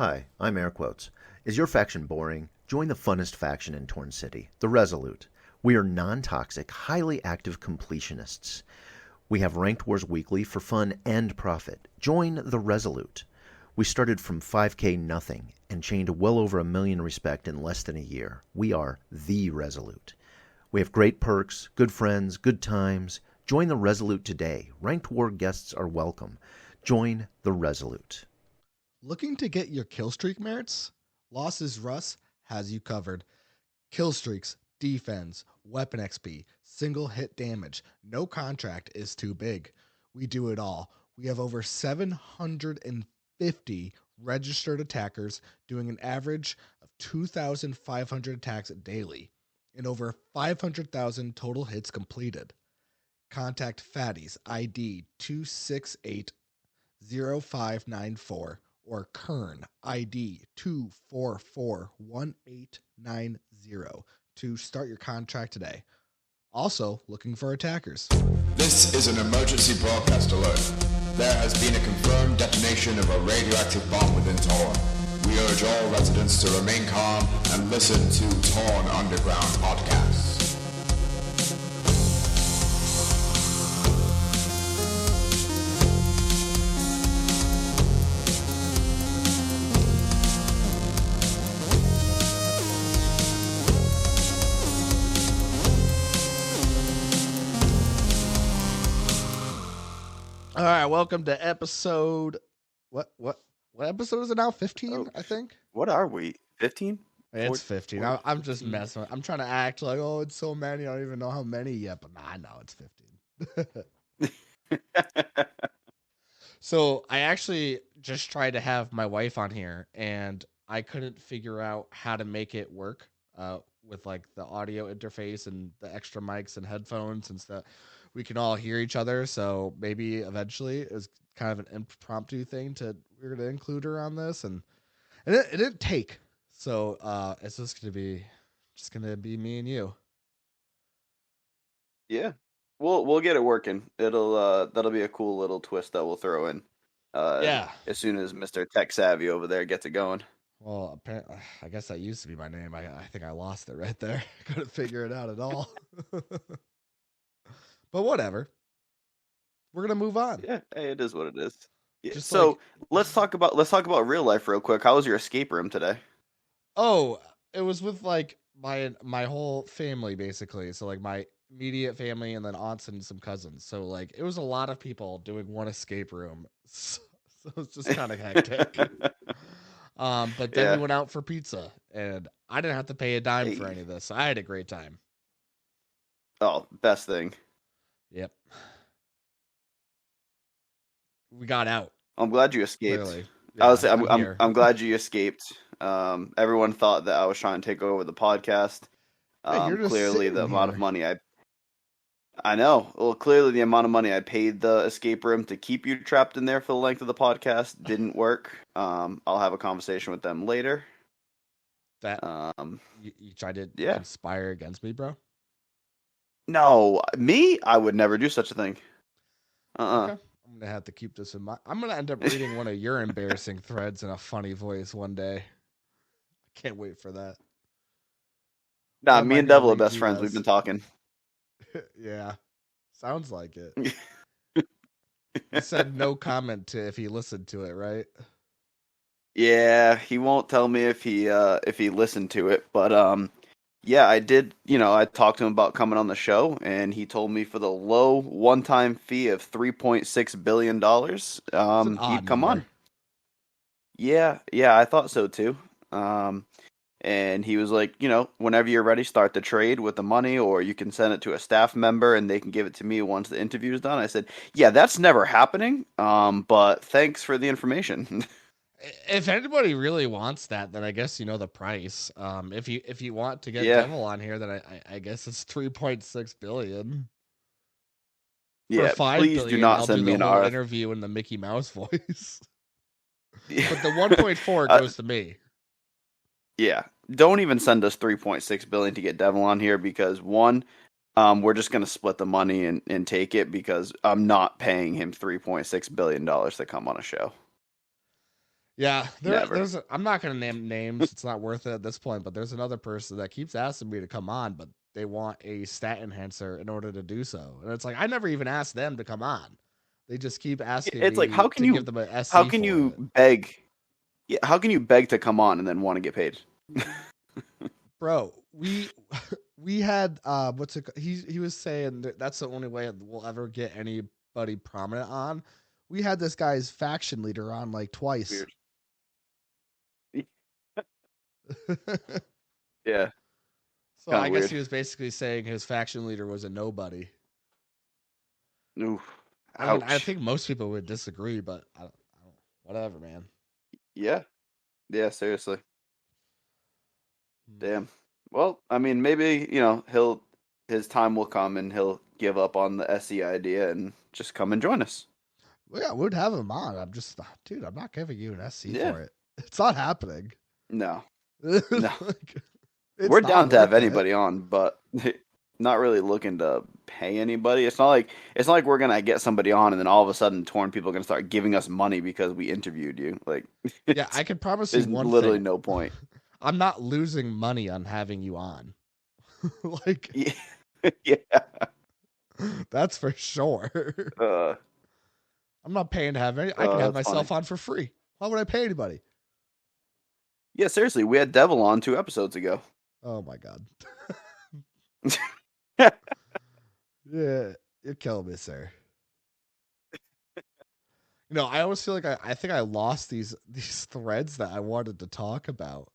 Hi, I'm Air Quotes. Is your faction boring? Join the funnest faction in Torn City, the Resolute. We are non-toxic, highly active completionists. We have ranked wars weekly for fun and profit. Join the Resolute. We started from 5k nothing and chained well over 1 million respect in less than a year. We are the Resolute. We have great perks, good friends, good times. Join the Resolute today. Ranked war guests are welcome. Join the Resolute. Looking to get your kill streak merits? Losses Russ has you covered. Kill streaks, defense, weapon XP, single hit damage. No contract is too big. We do it all. We have over 750 registered attackers doing an average of 2,500 attacks daily and over 500,000 total hits completed. Contact Fatties ID 2680594 or Kern ID 2441890 to start your contract today. Also, looking for attackers. This is an emergency broadcast alert. There has been a confirmed detonation of a radioactive bomb within Torn. We urge all residents to remain calm and listen to Torn Underground podcasts. All right, welcome to episode. What episode is it now? 15, I think. What are we? 15? It's 15. I'm just messing. I'm trying to act like, oh, it's so many. I don't even know how many yet, but I know it's 15. So I actually just tried to have my wife on here, and I couldn't figure out how to make it work with like the audio interface and the extra mics and headphones and stuff. We can all hear each other, so maybe eventually it was kind of an impromptu thing we're gonna include her on this, and it didn't take. So it's just gonna be me and you. Yeah. We'll get it working. That'll be a cool little twist that we'll throw in. Yeah. As soon as Mr. Tech Savvy over there gets it going. Well, apparently, I guess that used to be my name. I think I lost it right there. Couldn't figure it out at all. But whatever. We're gonna move on. Yeah, hey, it is what it is. Yeah. Just so like- let's talk about real life real quick. How was your escape room today? Oh, it was with like my whole family basically. So like my immediate family and then aunts and some cousins. So like it was a lot of people doing one escape room. So it's just kind of hectic. But then we went out for pizza and I didn't have to pay a dime for any of this. So I had a great time. Oh, best thing. Yep. We got out. I'm glad you escaped. Clearly. Yeah, I'm glad you escaped. Everyone thought that I was trying to take over the podcast. Hey, Clearly the amount of money I know. Well, clearly the amount of money I paid the escape room to keep you trapped in there for the length of the podcast didn't work. I'll have a conversation with them later. That you tried to conspire against me, bro? No, me? I would never do such a thing. Okay. I'm gonna have to keep this in mind. I'm gonna end up reading one of your embarrassing threads in a funny voice one day. I can't wait for that. Nah, me and Devil are best friends. We've been talking. Yeah, sounds like it. He said no comment to if he listened to it, right? Yeah, he won't tell me if he listened to it, but yeah, I did. I talked to him about coming on the show, and he told me for the low one-time fee of $3.6 billion, he'd come on. Yeah, I thought so too. And he was like, whenever you're ready, start the trade with the money, or you can send it to a staff member, and they can give it to me once the interview is done. I said, yeah, that's never happening. But thanks for the information. If anybody really wants that, then I guess you know the price. If you want to get Devil on here, then I guess it's $3.6 billion. Yeah, for $5 please billion, do not I'll send do me the an whole RF. interview in the Mickey Mouse voice. But the 1.4 goes to me. Yeah, don't even send us $3.6 billion to get Devil on here because one, we're just gonna split the money and take it because I'm not paying him $3.6 billion to come on a show. Yeah, Never. I'm not gonna name names. It's not worth it at this point. But there's another person that keeps asking me to come on, but they want a stat enhancer in order to do so. And it's like I never even asked them to come on. They just keep asking It's like me to give them a how SC can for you it. beg? Yeah, how can you beg to come on and then want to get paid? Bro, we had what's it he was saying that's the only way we'll ever get anybody prominent on. We had this guy's faction leader on like twice. Weird. Yeah. So Kinda I guess weird. he was basically saying his faction leader was a nobody. Oof. I mean, I Ouch. think most people would disagree, but I don't, whatever, man. Yeah. Yeah. Seriously. Hmm. Damn. Well, I mean, maybe his time will come and he'll give up on the SE idea and just come and join us. Well, yeah, we'd have him on. I'm just, dude, I'm not giving you an SC Yeah. for it. It's not happening. No. Like, it's We're not down to have worth it. anybody on, but not really looking to pay anybody. It's not like we're gonna get somebody on and then all of a sudden Torn people are gonna start giving us money because we interviewed you. Like, Yeah, I can promise you there's one literally thing. no point. I'm not losing money on having you on. Like, Yeah. that's for sure. I'm not paying to have any. I can have That's myself funny. on for free. Why would I pay anybody? Yeah, seriously, we had Devil on 2 episodes ago. Oh my god. Yeah, you're killing me, sir. I always feel like I think I lost these threads that I wanted to talk about.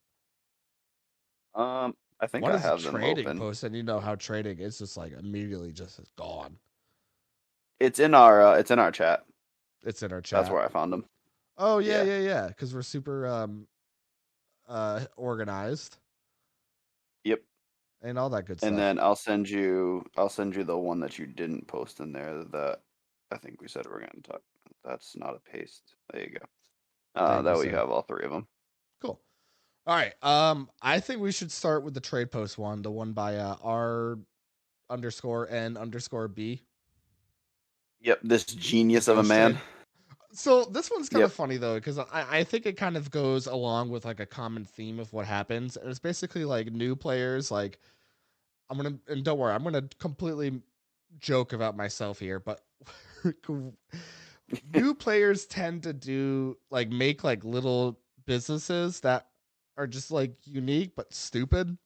I think One I is have them trading open. post, and you know how trading is just like immediately just gone. It's in our chat. It's in our chat. That's where I found them. Oh Yeah. yeah. Because we're super organized. Yep. And all that good stuff. And then I'll send you the one that you didn't post in there that I think we said we're going to talk. That's not a paste. There you go. That way you have all 3 of them. Cool. All right. I think we should start with the trade post one, the one by R_N_B. Yep, this genius of a man. Trade. So this one's kind of funny though, because I think it kind of goes along with like a common theme of what happens, and it's basically like new players. Like and don't worry, I'm gonna completely joke about myself here, but new players tend to make like little businesses that are just like unique but stupid,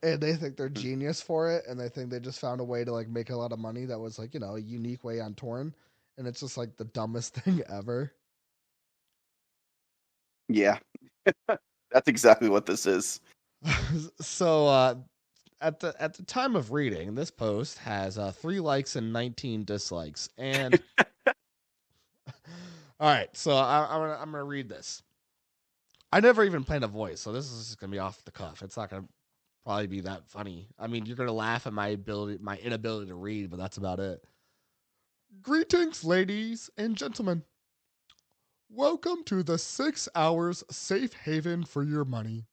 and they think they're genius for it, and they think they just found a way to like make a lot of money that was like a unique way on Torn, and it's just like the dumbest thing ever. Yeah. That's exactly what this is. So at the time of reading, this post has 3 likes and 19 dislikes, and all right, so I'm gonna read this. I never even planned a voice, so this is just gonna be off the cuff. It's not gonna probably be that funny. I mean, you're gonna laugh at my inability to read, but that's about it. Greetings, ladies and gentlemen. Welcome to the 6 hours safe haven for your money.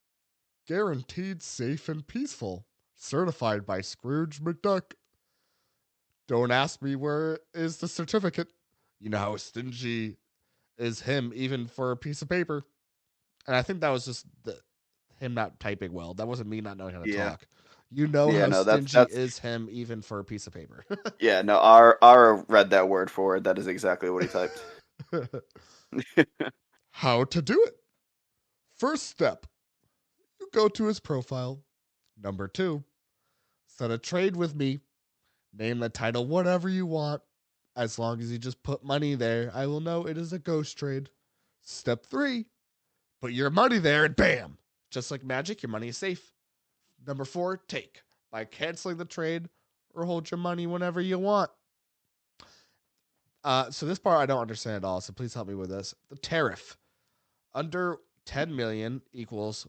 Guaranteed safe and peaceful. Certified by Scrooge McDuck. Don't ask me where is the certificate. You know how stingy is him even for a piece of paper. And I think that was just him not typing well. That wasn't me not knowing how to talk. You know how stingy is him even for a piece of paper. Yeah, no, Ara read that word for it. That is exactly what he typed. How to do it. First step. You go to his profile. Number 2. Set a trade with me. Name the title whatever you want. As long as you just put money there, I will know it is a ghost trade. Step 3. Put your money there and bam. Just like magic, your money is safe. Number 4, take. By canceling the trade or hold your money whenever you want. So this part I don't understand at all, so please help me with this. The tariff. Under 10 million equals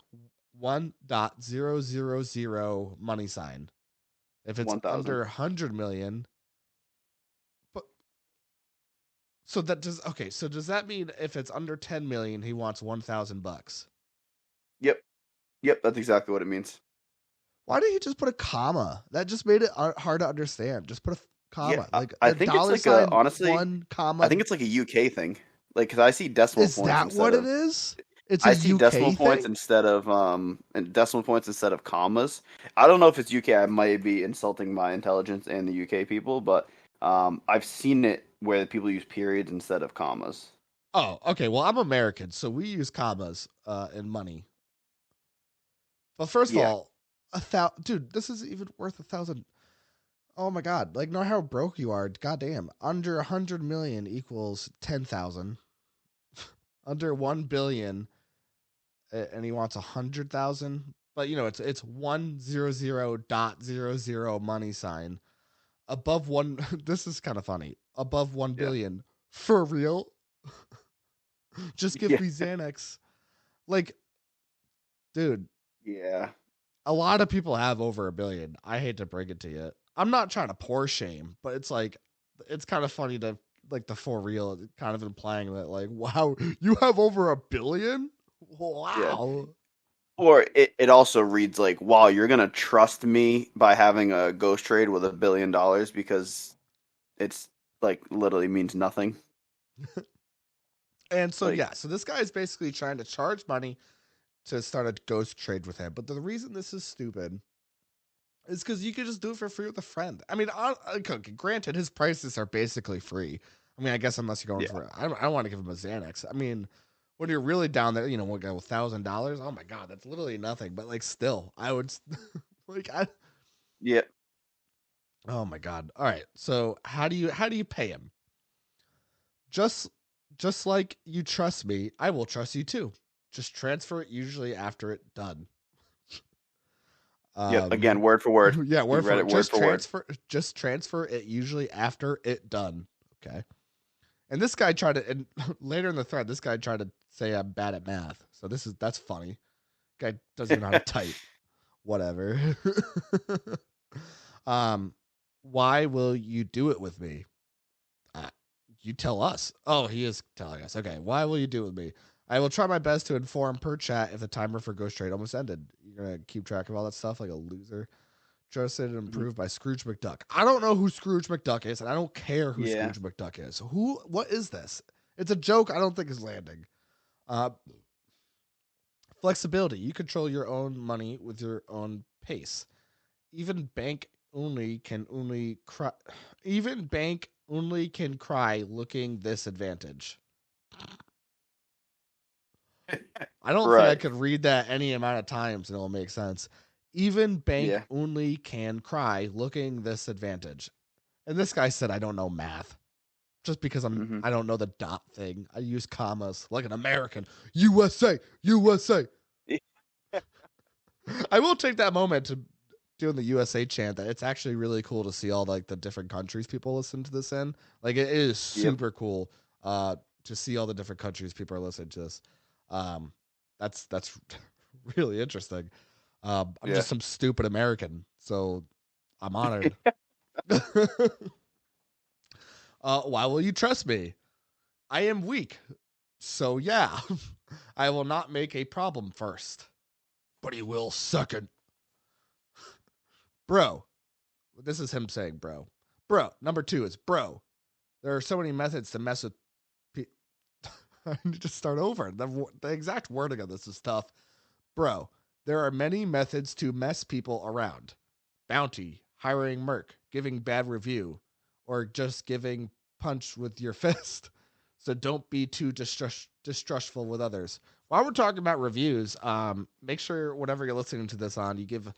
1.000 money sign. If it's 1,000. under 100 million, but so does that mean if it's under 10 million, he wants $1,000? Yep, that's exactly what it means. Why didn't he just put a comma? That just made it hard to understand. Just put a comma. Yeah, I think it's like honestly, 1, comma. I think it's like a UK thing. Like, because I see decimal is points. Is that what it is? It's a I see UK thing. decimal points instead of commas. I don't know if it's UK. I might be insulting my intelligence and the UK people, but I've seen it where people use periods instead of commas. Oh, okay. Well, I'm American, so we use commas in money. But first of Yeah. all, dude, this is even worth 1,000. Oh my god! Like, know how broke you are. Goddamn, under 100 million equals 10,000. Under 1 billion, and he wants 100,000. But it's 100.00 money sign above one. This is kind of funny. Above 1 Yeah. billion for real. Just give Yeah. me Xanax. Like, dude, Yeah. a lot of people have over 1 billion. I hate to break it to you. I'm not trying to pour shame, but it's like, it's kind of funny to, like, the for real, kind of implying that, like, wow, you have over 1 billion? Yeah. Wow. Or it also reads like, wow, you're gonna trust me by having a ghost trade with $1 billion because it's like literally means nothing. And so, Like, yeah, so this guy is basically trying to charge money to start a ghost trade with him. But the reason this is stupid is because you could just do it for free with a friend. I mean, okay, granted, his prices are basically free. I mean, I guess unless you're going yeah. for, I don't want to give him a Xanax. I mean, when you're really down there, we'll go $1,000. Oh my god, that's literally nothing. But like, still, I would like, Yeah. oh my god. All right, so how do you pay him? Just just like you trust me, I will trust you too. Just transfer it usually after it done. Yep. Again, word for word. Yeah, He word read for it word for word. just transfer it usually after it done. Okay. And this guy tried to, and later in the thread, this guy tried to say I'm bad at math. So that's funny. Guy doesn't even know how to type. Whatever. um, why will you do it with me? Uh, you tell us. Oh, he is telling us. Okay. Why will you do it with me? I will try my best to inform per chat if the timer for Ghost Trade almost ended. You're gonna keep track of all that stuff like a loser. Trusted and improved by Scrooge McDuck. I don't know who Scrooge McDuck is, and I don't care who Yeah. Scrooge McDuck is. What is this? It's a joke I don't think is landing. Uh, flexibility. You control your own money with your own pace. Even bank only can only cry. Even bank only can cry looking this advantage. I don't think I Right. could read that any amount of times and it'll make sense. Even bank Yeah. only can cry looking this advantage. And this guy said, I don't know math. Just because Hmm. I don't know the dot thing. I use commas like an American. USA, USA. I will take that moment to doing the USA chant. That it's actually really cool to see all like the different countries people listen to this in. Like it is Yep. super cool to see all the different countries people are listening to this. Um, that's really interesting. I'm Yeah. just some stupid American, so I'm honored. Why will you trust me? I am weak. So yeah, I will not make a problem first. But he will second. Bro. This is him saying bro. Bro. Number 2 is bro. There are so many methods to mess with I need to start over. The exact wording of this is tough. Bro, there are many methods to mess people around. Bounty, hiring merc, giving bad review, or just giving punch with your fist. So don't be too distrustful with others. While we're talking about reviews, make sure whatever you're listening to this on, you give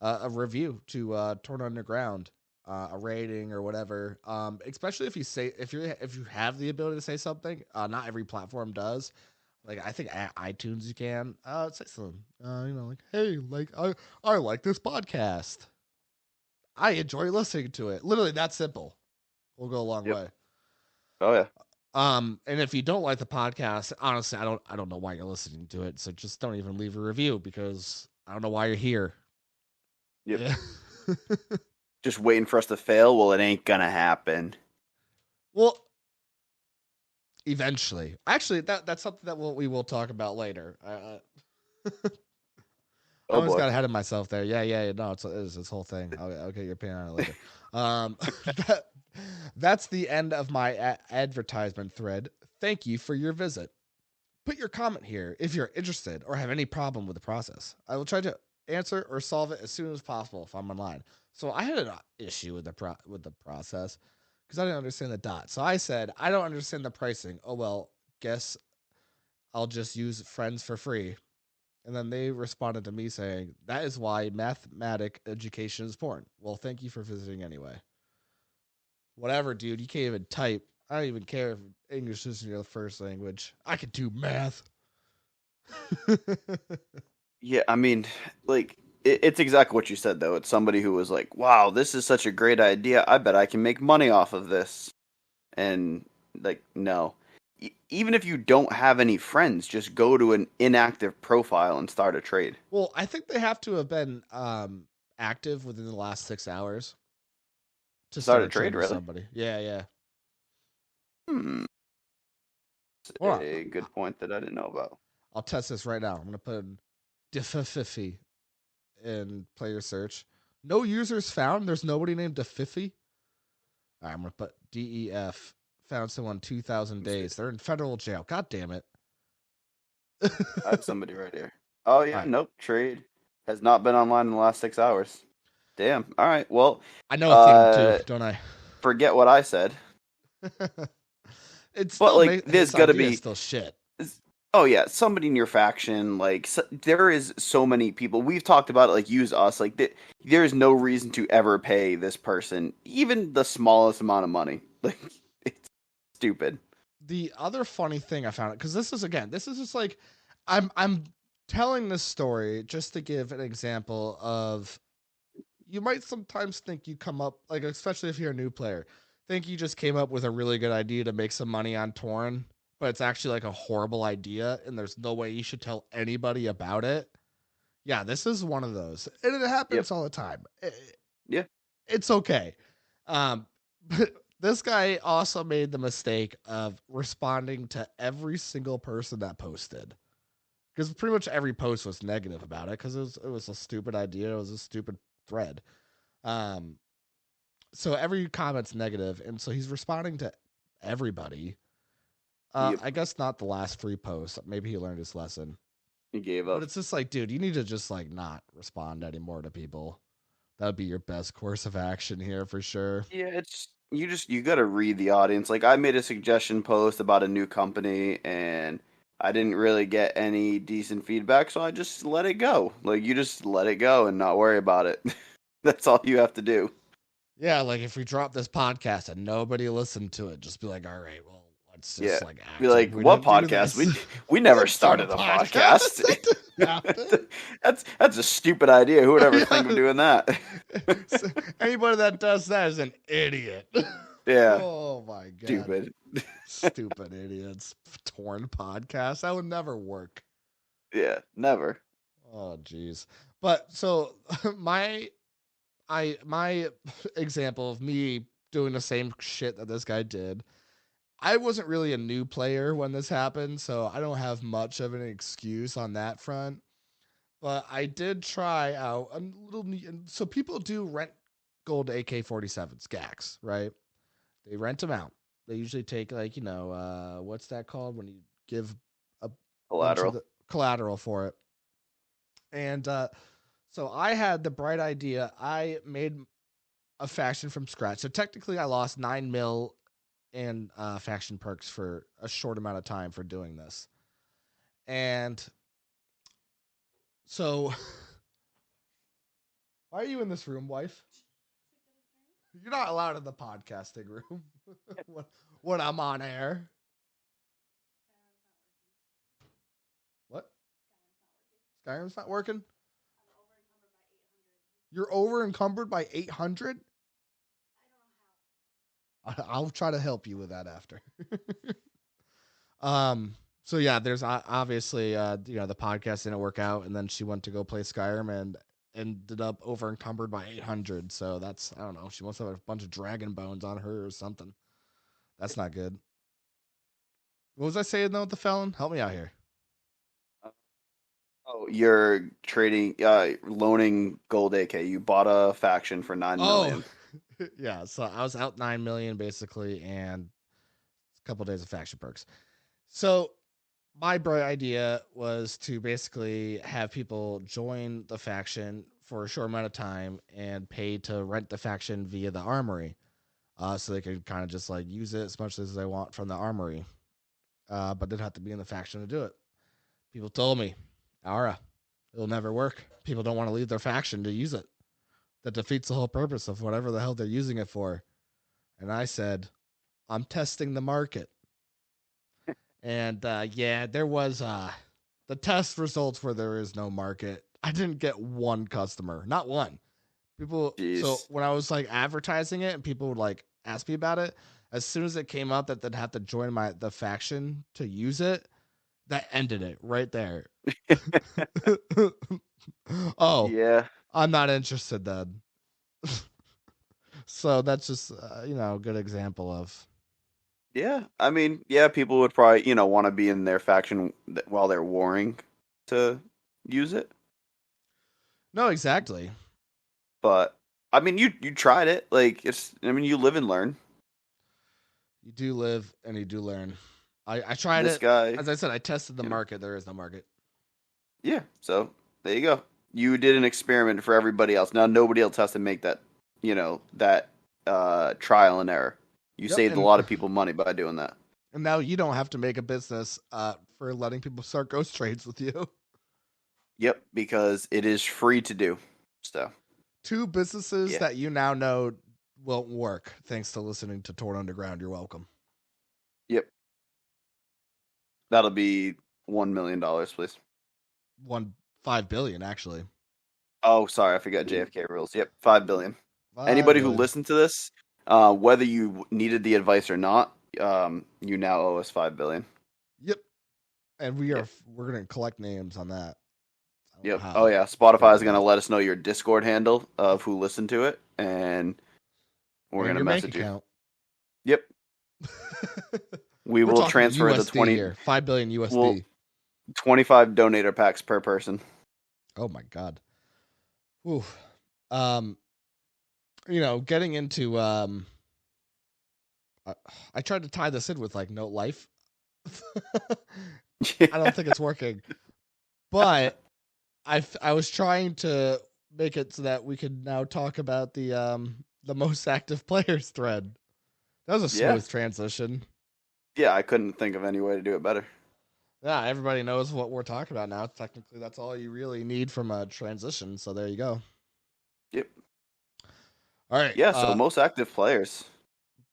a review to Torn Underground, a rating or whatever. Especially if you have the ability to say something. Not every platform does. Like I think at iTunes you can say something. Like hey, like I like this podcast. I enjoy listening to it. Literally that simple. Will go a long Yep. way. Oh yeah. And if you don't like the podcast, honestly, I don't know why you're listening to it. So just don't even leave a review because I don't know why you're here. Yep. Yeah. Just waiting for us to fail. Well, it ain't gonna happen. Well, eventually. Actually, that's something that we will talk about later. I Oh almost boy. got ahead of myself there. Yeah. No, it's this whole thing. I'll get your opinion on it later. That, that's the end of my advertisement thread. Thank you for your visit. Put your comment here if you're interested or have any problem with the process. I will try to answer or solve it as soon as possible if I'm online. So I had an issue with the process because I didn't understand the dot. So I said, I don't understand the pricing. Oh, well, guess I'll just use friends for free. And then they responded to me saying, that is why mathematic education is important. Well, thank you for visiting anyway. Whatever, dude. You can't even type. I don't even care if English isn't your first language. I can do math. Yeah, I mean, like it's exactly what you said though. It's somebody who was like, "Wow, this is such a great idea. I bet I can make money off of this." And like, no. Even if you don't have any friends, just go to an inactive profile and start a trade. Well, I think they have to have been active within the last 6 hours to Start start a a trade, trade with really? somebody. Yeah. It's a good point that I didn't know about. I'll test this right now. I'm gonna put in Defifi in player search. No users found. There's nobody named Defifi. All right, I'm gonna put DEF. Found someone 2,000 days. They're in federal jail. God damn it. I have somebody right here. Oh yeah, Right. nope. Trade has not been online in the last 6 hours. Damn. All right. Well, I know a thing too, don't I? forget what I said. It's But still like, there's his got to idea is be. still shit. Oh yeah, somebody in your faction. Like, there is so many people. We've talked about it. Like, use us. Like, there is no reason to ever pay this person even the smallest amount of money. Like, it's stupid. The other funny thing I found, because this is just like I'm telling this story just to give an example of, you might sometimes think you come up, like, especially if you're a new player, think you just came up with a really good idea to make some money on Torn, but it's actually like a horrible idea and there's no way you should tell anybody about it. Yeah, this is one of those. And it Yep. happens all the time. Yeah. It's okay. But this guy also made the mistake of responding to every single person that posted, because pretty much every post was negative about it because it was a stupid idea. It was a stupid thread. So every comment's negative, and so he's responding to everybody. Yep. I guess not the last free post. Maybe he learned his lesson. He gave But up. it's just like, dude, you need to just like not respond anymore to people. That would be your best course of action here for sure. Yeah, it's you got to read the audience. Like, I made a suggestion post about a new company and I didn't really get any decent feedback, so I just let it go. Like, you just let it go and not worry about it. That's all you have to do. Yeah, like if we drop this podcast and nobody listened to it, just be like, all right, well, let's Yeah. just like act Be like, we what didn't do podcast? this. We never Let's start started a podcast. That didn't happen. That's a stupid idea. Who would ever think of doing that? So, anybody that does that is an idiot. Yeah. Oh my god. Stupid. Stupid idiots. Torn podcast. That would never work. Yeah, never. Oh jeez. But so my example of me doing the same shit that this guy did, I wasn't really a new player when this happened, so I don't have much of an excuse on that front. But I did try out a little. So people do rent gold AK-47s, GACs, right? They rent them out. They usually take, like, what's that called when you give a bunch of Collateral. the collateral for it. And so I had the bright idea. I made a faction from scratch. So technically I lost 9 mil in faction perks for a short amount of time for doing this. And so why are you in this room, wife? You're not allowed in the podcasting room when I'm on air. What? Skyrim's not working? You're over encumbered by 800? I'll try to help you with that after. So yeah, there's obviously the podcast didn't work out, and then she went to go play Skyrim and ended up over encumbered by 800. So that's, I don't know, she must have a bunch of dragon bones on her or something. That's not good. What was I saying though with the felon? Help me out here. Oh, you're trading, loaning gold AK. You bought a faction for 9 million. Yeah. So I was out 9 million basically, and a couple days of faction perks. So my bright idea was to basically have people join the faction for a short amount of time and pay to rent the faction via the armory, so they could kind of just like use it as much as they want from the armory, but they'd have to be in the faction to do it. People told me, Aura, it'll never work. People don't want to leave their faction to use it. That defeats the whole purpose of whatever the hell they're using it for. And I said, I'm testing the market. And there was the test results where there is no market. I didn't get one customer, not one. People. Jeez. So when I was like advertising it, and people would like ask me about it, as soon as it came up that they'd have to join the faction to use it, that ended it right there. Oh, Yeah. I'm not interested then. So that's just a good example of. Yeah. I mean, yeah, people would probably, want to be in their faction while they're warring to use it. No, exactly. But I mean, you tried it. Like you live and learn. You do live and you do learn. I tried This it. guy, As I said, I tested the you know. market. There is no market. Yeah. So there you go. You did an experiment for everybody else. Now nobody else has to make that, that trial and error. You Yep, saved a and- lot of people money by doing that. And now you don't have to make a business for letting people start ghost trades with you. Yep, because it is free to do. So 2 businesses Yeah. that you now know won't work thanks to listening to Torn Underground. You're welcome. yep, that'll be $1 million, please. 5 billion actually. Oh, sorry, I forgot JFK rules. Yep, 5 billion. 5 Anybody who billion. listened to this, whether you needed the advice or not, you now owe us 5 billion. Yep. And we're gonna collect names on that. I don't know Yep. how. Oh yeah, Spotify is gonna let us know your Discord handle of who listened to it, and we're And gonna your bank message you. account. Yep. We We're will talking transfer the USD 20, here. 5 billion USD. Well- 25 donator packs per person. Oh my god. Ooh. Getting into I tried to tie this in with like Note Life. I don't think it's working. But I was trying to make it so that we could now talk about the most active players thread. That was a Yeah. smooth transition. Yeah, I couldn't think of any way to do it better. Yeah, everybody knows what we're talking about now. Technically, that's all you really need from a transition. So there you go. Yep. All right. Yeah, so most active players.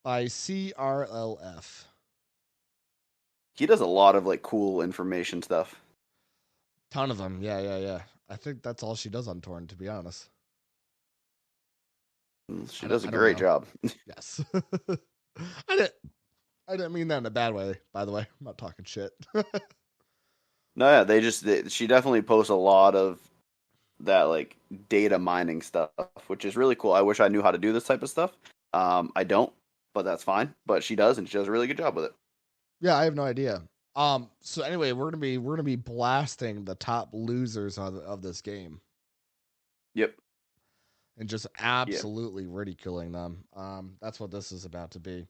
By CRLF. He does a lot of like cool information stuff. Ton of them. Yeah. I think that's all she does on Torn, to be honest. She I does a don't great know. job. Yes. I didn't mean that in a bad way, by the way. I'm not talking shit. No, yeah, she definitely posts a lot of that like data mining stuff, which is really cool. I wish I knew how to do this type of stuff. I don't, but that's fine. But she does, and she does a really good job with it. Yeah, I have no idea. So anyway, we're gonna be blasting the top losers of this game Yep. and just absolutely ridiculing them. That's what this is about to be.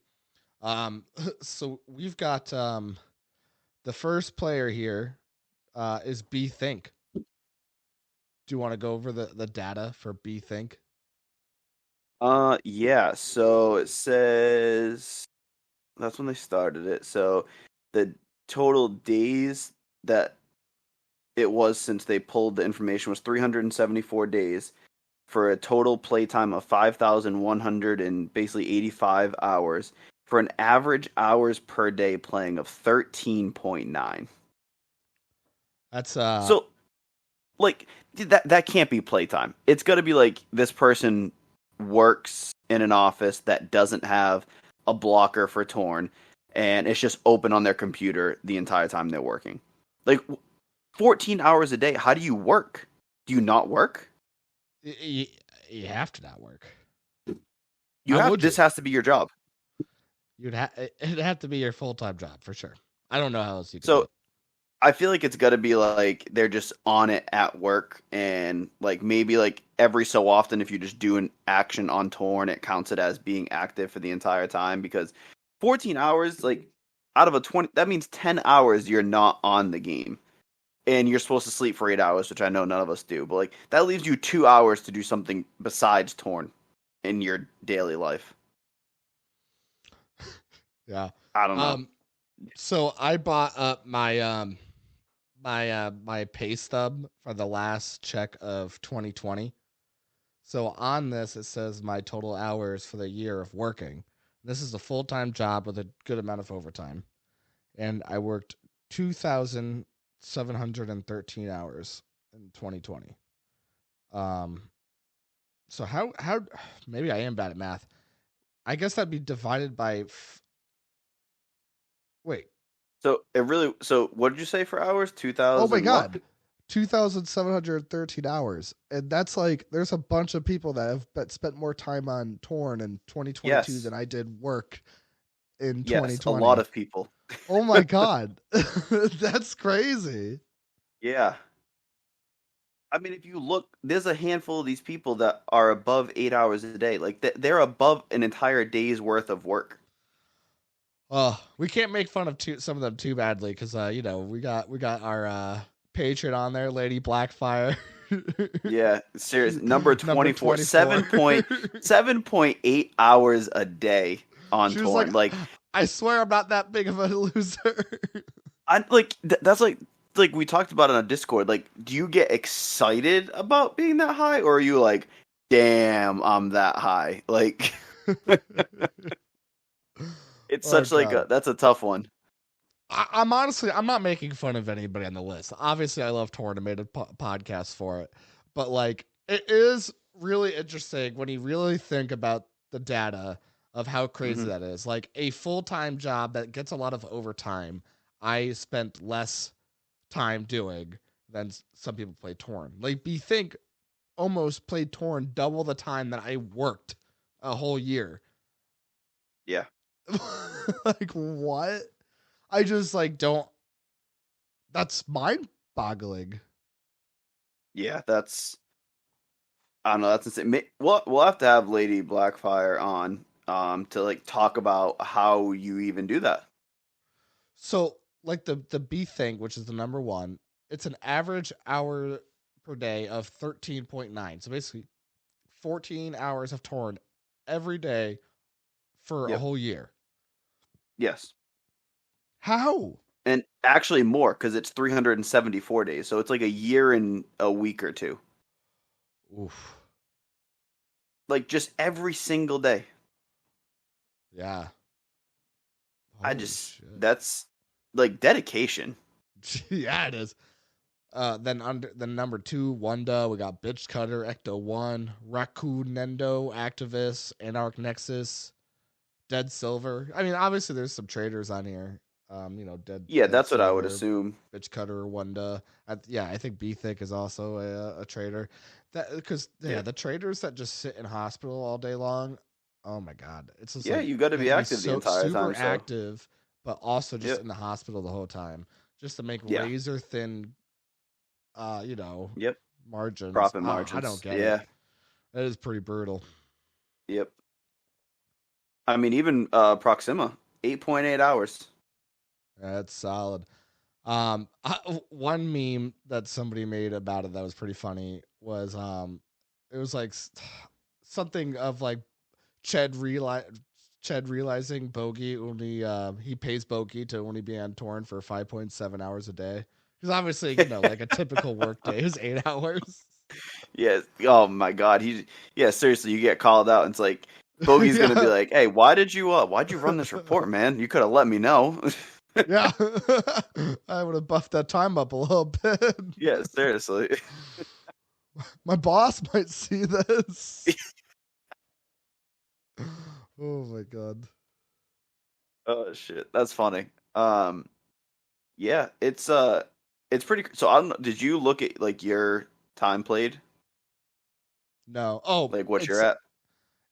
So we've got the first player here is B Think. Do you want to go over the data for B Think? Yeah. So it says that's when they started it. So the total days that it was since they pulled the information was 374 days for a total playtime of 5,100 and basically 85 hours for an average hours per day playing of 13.9. That's So like that can't be playtime. It's got to be like this person works in an office that doesn't have a blocker for Torn and it's just open on their computer the entire time they're working. Like 14 hours a day. How do you work? Do you not work? you have to not work. You How have would this you? has to be your job. It'd have to be your full-time job for sure. I don't know how else you could do So it. I feel like it's got to be like they're just on it at work and like maybe like every so often if you just do an action on Torn it counts it as being active for the entire time because 14 hours like out of a 20, that means 10 hours you're not on the game. And you're supposed to sleep for 8 hours, which I know none of us do. But like that leaves you 2 hours to do something besides Torn in your daily life. Yeah. I don't know. So I bought up my my pay stub for the last check of 2020. So on this, it says my total hours for the year of working. This is a full-time job with a good amount of overtime. And I worked 2,713 hours in 2020. So how maybe I am bad at math. I guess that'd be divided by wait. So what did you say for hours? Oh my 2,000 what? god. 2,713 hours. And that's like there's a bunch of people that have spent more time on Torn in 2022 Yes. than I did work in Yes, 2020. a lot of people. Oh my god. That's crazy. Yeah. I mean, if you look, there's a handful of these people that are above 8 hours a day. Like they're above an entire day's worth of work. Oh, we can't make fun of some of them too badly because we got our patron on there, Lady Blackfire. Yeah, seriously. Number 24, 24. 7.8 hours a day on She was Torn. like, I swear I'm not that big of a loser. That's like we talked about it on Discord. Like, do you get excited about being that high, or are you like, damn, I'm that high? Like, it's such that's a tough one. I'm honestly, I'm not making fun of anybody on the list. Obviously, I love Torn and made a podcast for it, but like, it is really interesting when you really think about the data of how crazy that is. Like a full-time job that gets a lot of overtime, I spent less time doing than some people play Torn. Like, think almost played Torn double the time that I worked a whole year. Yeah. Like, what? I just like don't. That's mind-boggling. Yeah, that's. I don't know. That's insane. We'll have to have Lady Blackfire on to like talk about how you even do that. So like the B thing, which is the number one, it's an average hour per day of 13.9. So basically 14 hours of Torn every day for a whole year. Yes. How? And actually more, because it's 374 days. So it's like a year and a week or two. Oof. Like just every single day. Yeah. Shit. That's like dedication. Yeah, it is. Then number 2, Wanda, we got Bitch Cutter, Ecto 1, Raccoon Nendo, Activist, Anarch Nexus, Dead Silver. I mean, obviously there's some traders on here. Dead. Yeah, Dead that's Silver, what I would assume. Bitch Cutter, Wanda. I think B Thick is also a trader. That because the traders that just sit in hospital all day long. Oh my god, it's just you got to be active the entire time. Super active, but also just in the hospital the whole time, just to make razor thin. Margins. Profit margins. I don't get it. That is pretty brutal. Yep. I mean, even Proxima, 8.8 hours. That's solid. One meme that somebody made about it that was pretty funny was it was like something of like Ched realizing Bogey only he pays Bogey to only be on Torn for 5.7 hours a day. Because obviously, like a typical work day is 8 hours. Yeah. Oh my god. Seriously, you get called out and it's like Bogey's gonna be like, hey, why'd you run this report, man? You could have let me know. Yeah. I would have buffed that time up a little bit. Yeah, seriously. My boss might see this. Oh my god. Oh shit. That's funny. Yeah, it's pretty. So I don't know. Did you look at like your time played? No. Oh, like what you're at.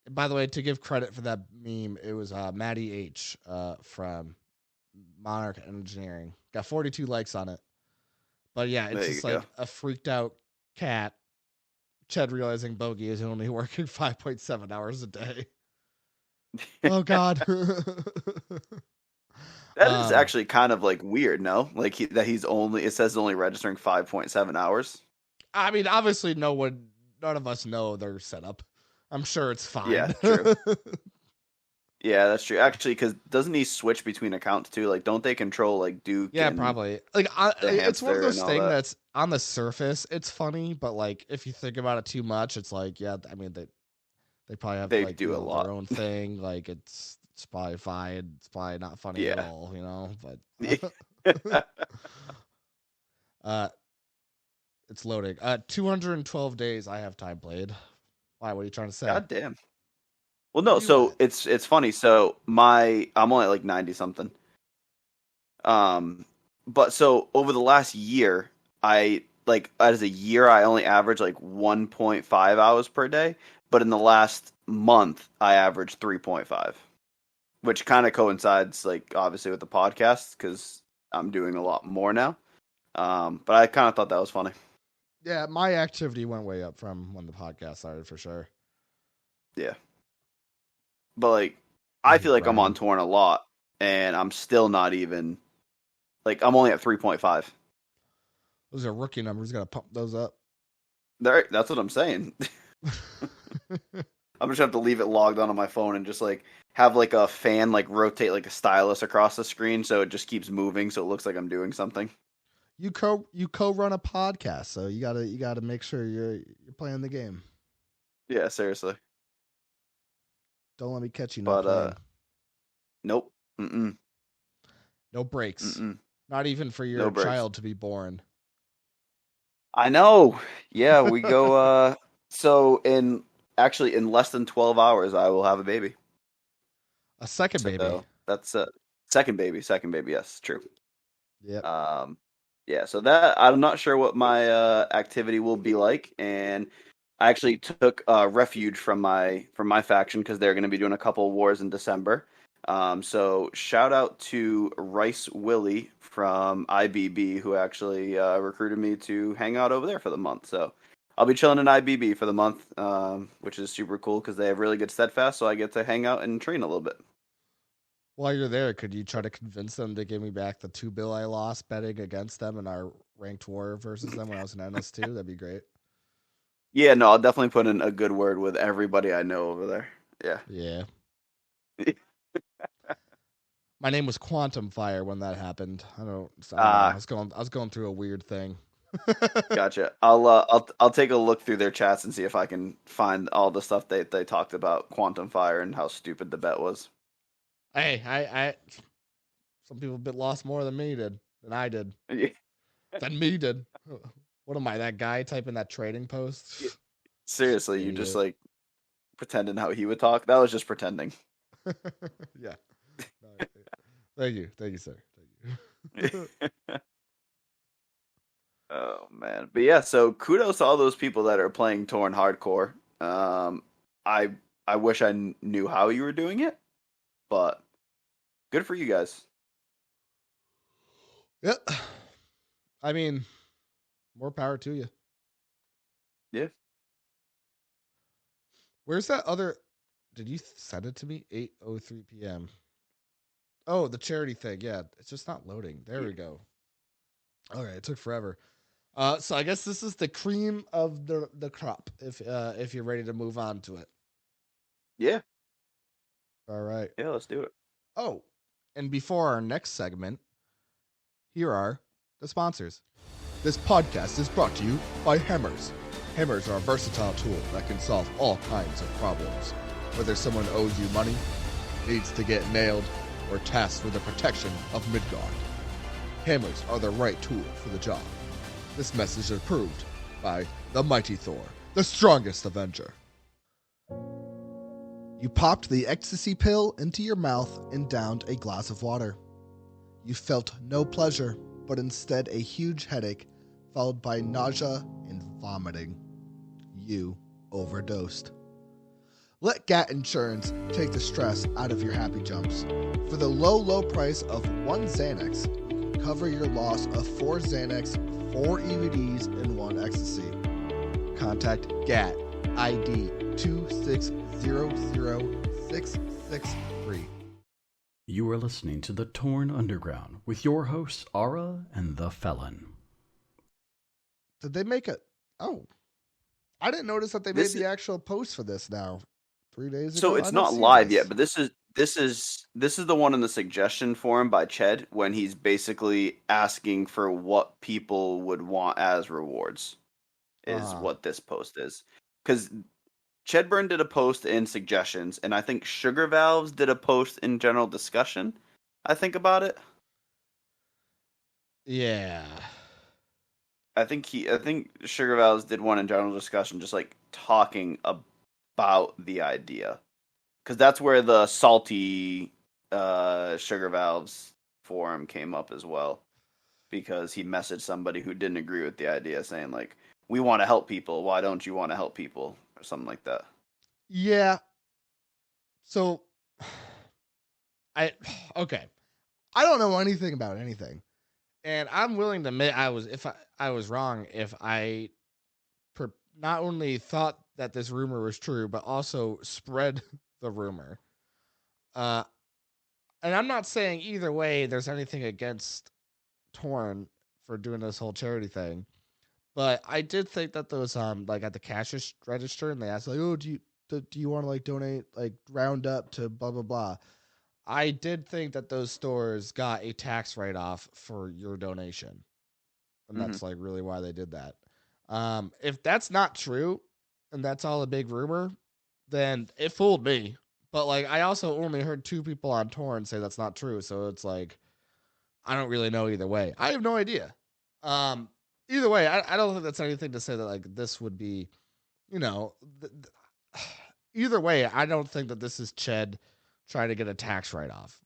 By the way, to give credit for that meme, it was Maddie H from Monarch Engineering. Got 42 likes on it. But yeah, it's just like a freaked out cat. Ched realizing Bogey is only working 5.7 hours a day. Oh god. That is actually kind of like weird, no? Like it says only registering 5.7 hours. I mean, obviously, none of us know their setup. I'm sure it's fine. Yeah, true. Yeah, that's true. Actually, because doesn't he switch between accounts too? Like, don't they control like Duke? Yeah, and probably. Like, it's one of hamster those and all things that? that's on the surface, it's funny, but like if you think about it too much, it's like, yeah, I mean, they probably have They like do a lot. their own thing. Like it's probably fine. It's probably not funny at Yeah. all, you know. Yeah. But it's loading. 212 days I have time played. Why? What are you trying to say? God damn. Well, no. do So that. it's funny. So I'm only at like 90 something. But so over the last year, as a year, I only average like 1.5 hours per day. But in the last month, I averaged 3.5, which kind of coincides, like obviously with the podcast because I'm doing a lot more now. But I kind of thought that was funny. Yeah, my activity went way up from when the podcast started for sure. Yeah. But like, I feel like I'm on Grinding. Torn a lot, and I'm still not even like I'm only at 3.5. Those are rookie numbers. Got to pump those up. That's what I'm saying. I'm just gonna have to leave it logged on my phone and just like have like a fan like rotate like a stylus across the screen so it just keeps moving so it looks like I'm doing something. You co-run a podcast, so you gotta make sure you're playing the game. Yeah, seriously. Don't let me catch you not But playing. nope. Mm-mm. No breaks. Mm-mm. Not even for your No breaks. child to be born. I know. Yeah, we go so in less than 12 hours I will have a baby. A second baby. So that's second baby, yes, true. Yep. Yeah, so that I'm not sure what my activity will be like, and I actually took refuge from my faction because they're going to be doing a couple of wars in December. So shout out to Rice Willie from IBB who actually recruited me to hang out over there for the month. So I'll be chilling in IBB for the month, which is super cool because they have really good steadfast, so I get to hang out and train a little bit. While you're there, could you try to convince them to give me back the $2 bill I lost betting against them in our ranked war versus them when I was in NS2? That'd be great. Yeah, no, I'll definitely put in a good word with everybody I know over there. Yeah. Yeah. My name was Quantum Fire when that happened. I don't know. I was going through a weird thing. Gotcha. I'll take a look through their chats and see if I can find all the stuff they talked about Quantum Fire and how stupid the bet was. Hey, I some people lost more than me did, than I did, than me did. What am I, that guy typing that trading post? Seriously, you just like pretending how he would talk. That was just pretending. Yeah. Thank you, sir. Thank you. Oh man, but yeah. So kudos to all those people that are playing Torn hardcore. I wish I knew how you were doing it, but good for you guys. Yep. I mean, more power to you. Yeah. Where's that other? Did you send it to me? 8:03 p.m. Oh, the charity thing. Yeah, it's just not loading. There we go. All right, it took forever. So I guess this is the cream of the crop. If you're ready to move on to it. Yeah. All right. Yeah, let's do it. Oh, and before our next segment, here are the sponsors. This podcast is brought to you by Hammers. Hammers are a versatile tool that can solve all kinds of problems. Whether someone owes you money, needs to get nailed, or tasked with the protection of Midgard, hammers are the right tool for the job. This message is approved by the Mighty Thor, the strongest Avenger. You popped the ecstasy pill into your mouth and downed a glass of water. You felt no pleasure, but instead a huge headache, followed by nausea and vomiting. You overdosed. Let GAT Insurance take the stress out of your happy jumps. For the low price of 1 Xanax, you can cover your loss of 4 Xanax, 4 EVDs, and 1 ecstasy. Contact GAT ID 2600663 You are listening to The Torn Underground with your hosts, Ara and The Felon. Did they make it? Oh, I didn't notice that they made the actual post for this now. 3 days ago. So it's not live yet, but this is the one in the suggestion forum by Ched when he's basically asking for what people would want as rewards. Is what this post is. Because Chedburn did a post in suggestions, and I think Sugar Valves did a post in general discussion. I think about it. Yeah. I think Sugar Valves did one in general discussion, just like talking about the idea, because that's where the salty Sugar Valves forum came up as well, because he messaged somebody who didn't agree with the idea, saying like, "We want to help people. Why don't you want to help people?" or something like that. Yeah. So, I don't know anything about anything, and I'm willing to admit I was wrong if I not only thought that this rumor was true, but also spread the rumor. And I'm not saying either way there's anything against Torn for doing this whole charity thing, but I did think that those like at the cash register, and they asked like, "Oh, do you want to like donate, like round up to blah blah blah?" I did think that those stores got a tax write-off for your donation, and that's like really why they did that. If that's not true, and that's all a big rumor, then it fooled me. But like, I also only heard 2 people on Torn say that's not true, so it's like, I don't really know either way. I have no idea. Either way, I don't think that's anything to say that like this would be, either way, I don't think that this is Ched trying to get a tax write-off.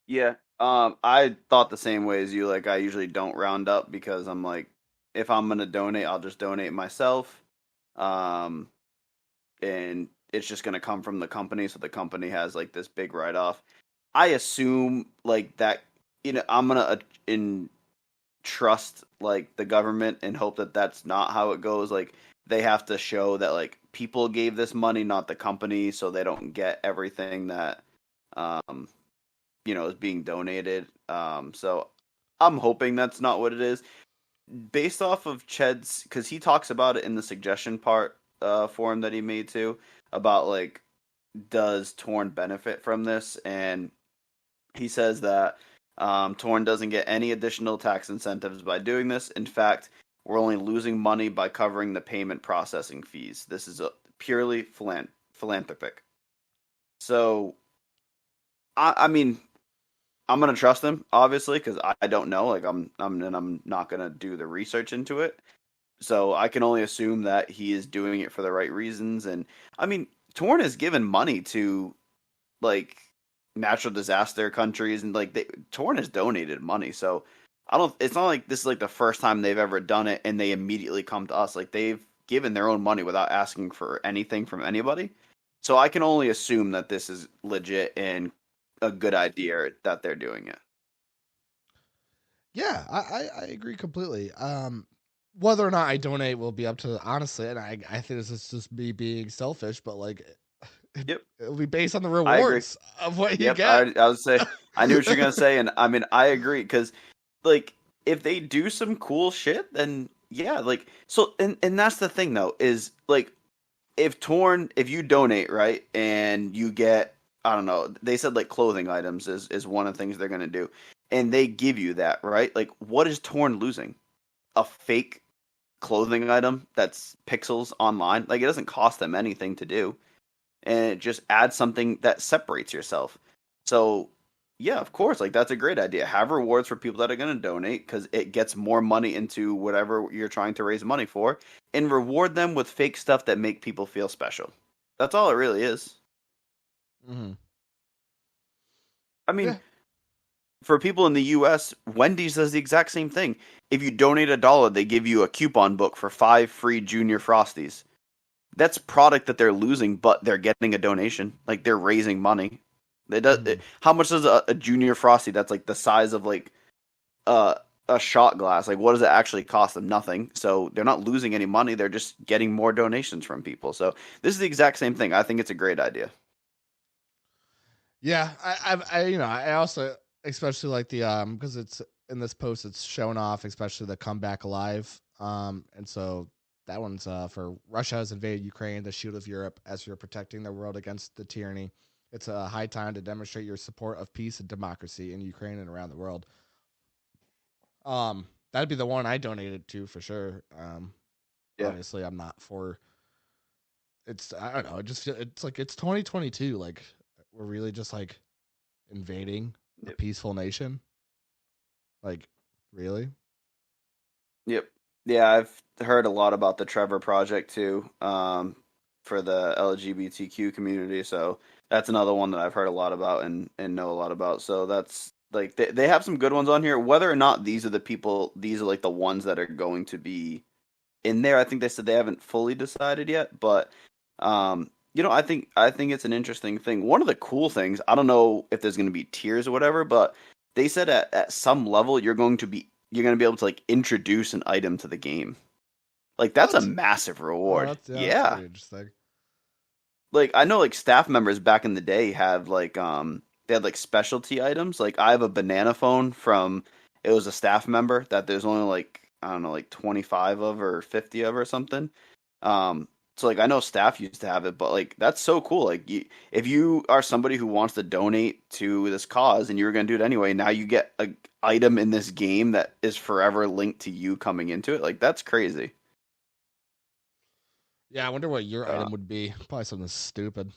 Yeah. I thought the same way as you. Like, I usually don't round up because I'm like, if I'm gonna donate, I'll just donate myself. And it's just gonna come from the company, so the company has like this big write-off. I assume like that, I'm gonna trust like the government and hope that that's not how it goes. Like, they have to show that like people gave this money, not the company, so they don't get everything that is being donated. So I'm hoping that's not what it is. Based off of Ched's, because he talks about it in the suggestion part forum that he made too, about like, does Torn benefit from this? And he says that Torn doesn't get any additional tax incentives by doing this. In fact, we're only losing money by covering the payment processing fees. This is purely philanthropic. So, I mean, I'm gonna trust him, obviously, because I don't know. Like, I'm not gonna do the research into it. So I can only assume that he is doing it for the right reasons. And I mean, Torn has given money to like natural disaster countries, and like Torn has donated money. So it's not like this is like the first time they've ever done it and they immediately come to us. Like, they've given their own money without asking for anything from anybody. So I can only assume that this is legit and a good idea that they're doing it. Yeah, I agree completely. Whether or not I donate will be up to, honestly, and I think this is just me being selfish, but like, it'll be based on the rewards of what you get. I would say, I knew what you're gonna say, and I mean, I agree, because like, if they do some cool shit, then yeah, like, so, and that's the thing though, is like, if you donate, right, and you get, I don't know, they said like clothing items is one of the things they're gonna do, and they give you that, right? Like, what is Torn losing? A fake clothing item that's pixels online? Like, it doesn't cost them anything to do, and it just adds something that separates yourself. So yeah, of course, like, that's a great idea. Have rewards for people that are going to donate, because it gets more money into whatever you're trying to raise money for, and reward them with fake stuff that make people feel special. That's all it really is. I mean, for people in the U.S., Wendy's does the exact same thing. If you donate $1, they give you a coupon book for 5 free Junior Frosties. That's product that they're losing, but they're getting a donation. Like, they're raising money. How much does a Junior Frosty that's like the size of like a shot glass, like, what does it actually cost them? Nothing. So they're not losing any money. They're just getting more donations from people. So this is the exact same thing. I think it's a great idea. Yeah, I also especially like the because it's in this post it's showing off especially the comeback alive, and so that one's for Russia has invaded Ukraine, the shield of Europe, as you're protecting the world against the tyranny. It's a high time to demonstrate your support of peace and democracy in Ukraine and around the world. That'd be the one I donated to for sure. Yeah. Obviously, I'm not for. It's I don't know. It's like it's 2022. Like we're really just like invading a Yep. peaceful nation. Like really? Yep. Yeah, I've heard a lot about the Trevor Project too, for the LGBTQ community. So that's another one that I've heard a lot about and know a lot about. So that's like they have some good ones on here. Whether or not these are the people, these are like the ones that are going to be in there. I think they said they haven't fully decided yet, but I think it's an interesting thing. One of the cool things, I don't know if there's going to be tiers or whatever, but they said at some level you're going to be able to like introduce an item to the game. Like that's a What? massive Oh, reward. that's Yeah. pretty interesting. Like I know like staff members back in the day have like they had like specialty items. Like I have a banana phone from it was a staff member that there's only like I don't know like 25 of or 50 of or something. So like I know staff used to have it, but like that's so cool. Like if you are somebody who wants to donate to this cause and you were going to do it anyway, now you get a item in this game that is forever linked to you coming into it. Like that's crazy. Yeah, I wonder what your Uh, item would be. Probably something stupid.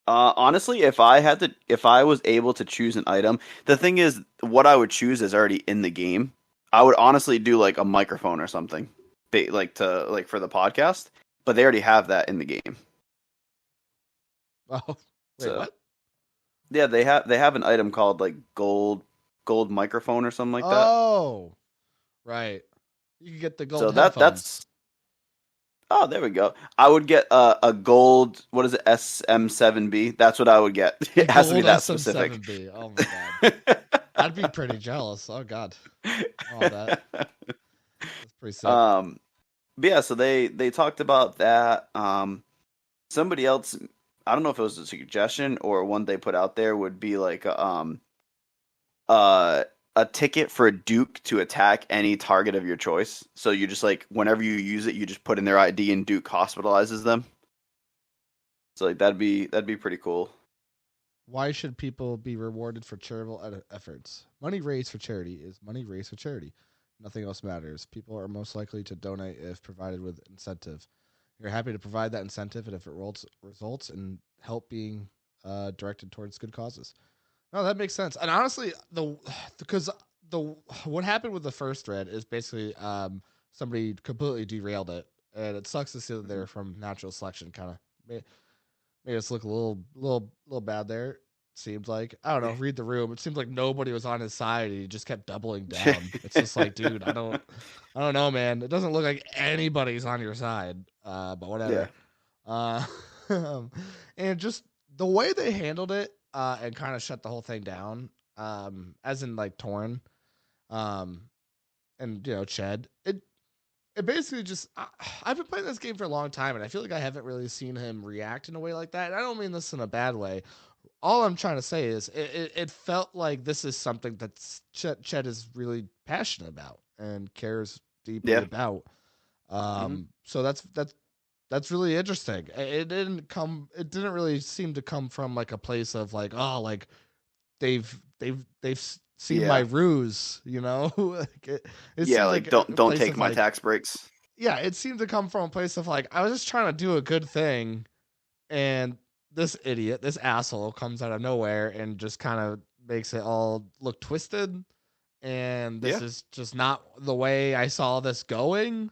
Honestly, if I was able to choose an item, the thing is, what I would choose is already in the game. I would honestly do like a microphone or something, like for the podcast, but they already have that in the game. Oh, wait, So what? yeah, they have an item called like gold microphone or something like that. Oh, right. You could get the So gold headphones. that's oh there we go. I would get a gold what is it SM7B? That's what I would get. The It has to be gold that specific. SM7B. Oh my god. I'd be pretty jealous. Oh god. Oh that. That's pretty sick. But yeah, so they talked about that. Somebody else, I don't know if it was a suggestion or one they put out there would be like uh a ticket for a Duke to attack any target of your choice. So you just like whenever you use it, you just put in their ID and Duke hospitalizes them. So like that'd be pretty cool. Why should people be rewarded for charitable efforts? Money raised for charity is money raised for charity. Nothing else matters. People are most likely to donate if provided with incentive. You're happy to provide that incentive, and if it results in help being directed towards good causes. No, that makes sense. And honestly, because the what happened with the first thread is basically somebody completely derailed it, and it sucks to see that they're from natural selection. Kind of made us look a little bad there. Seems like I don't know. Read the room. It seems like nobody was on his side. And he just kept doubling down. It's just like, dude, I don't know, man. It doesn't look like anybody's on your side. But Yeah. whatever. Uh, and just the way they handled it, and kind of shut the whole thing down. As in like Torn, um, and Ched. It basically just I've been playing this game for a long time, and I feel like I haven't really seen him react in a way like that. And I don't mean this in a bad way. All I'm trying to say is it felt like this is something that Chet is really passionate about and cares deeply Yeah. about. Mhm. So that's really interesting. It didn't really seem to come from like a place of like, oh, like they've seen my Yeah. ruse, like it Yeah, seemed like like a don't place take of my like, tax breaks. yeah, it seemed to come from a place of like, I was just trying to do a good thing, and this idiot, this asshole comes out of nowhere and just kind of makes it all look twisted. And this Yeah. is just not the way I saw this going.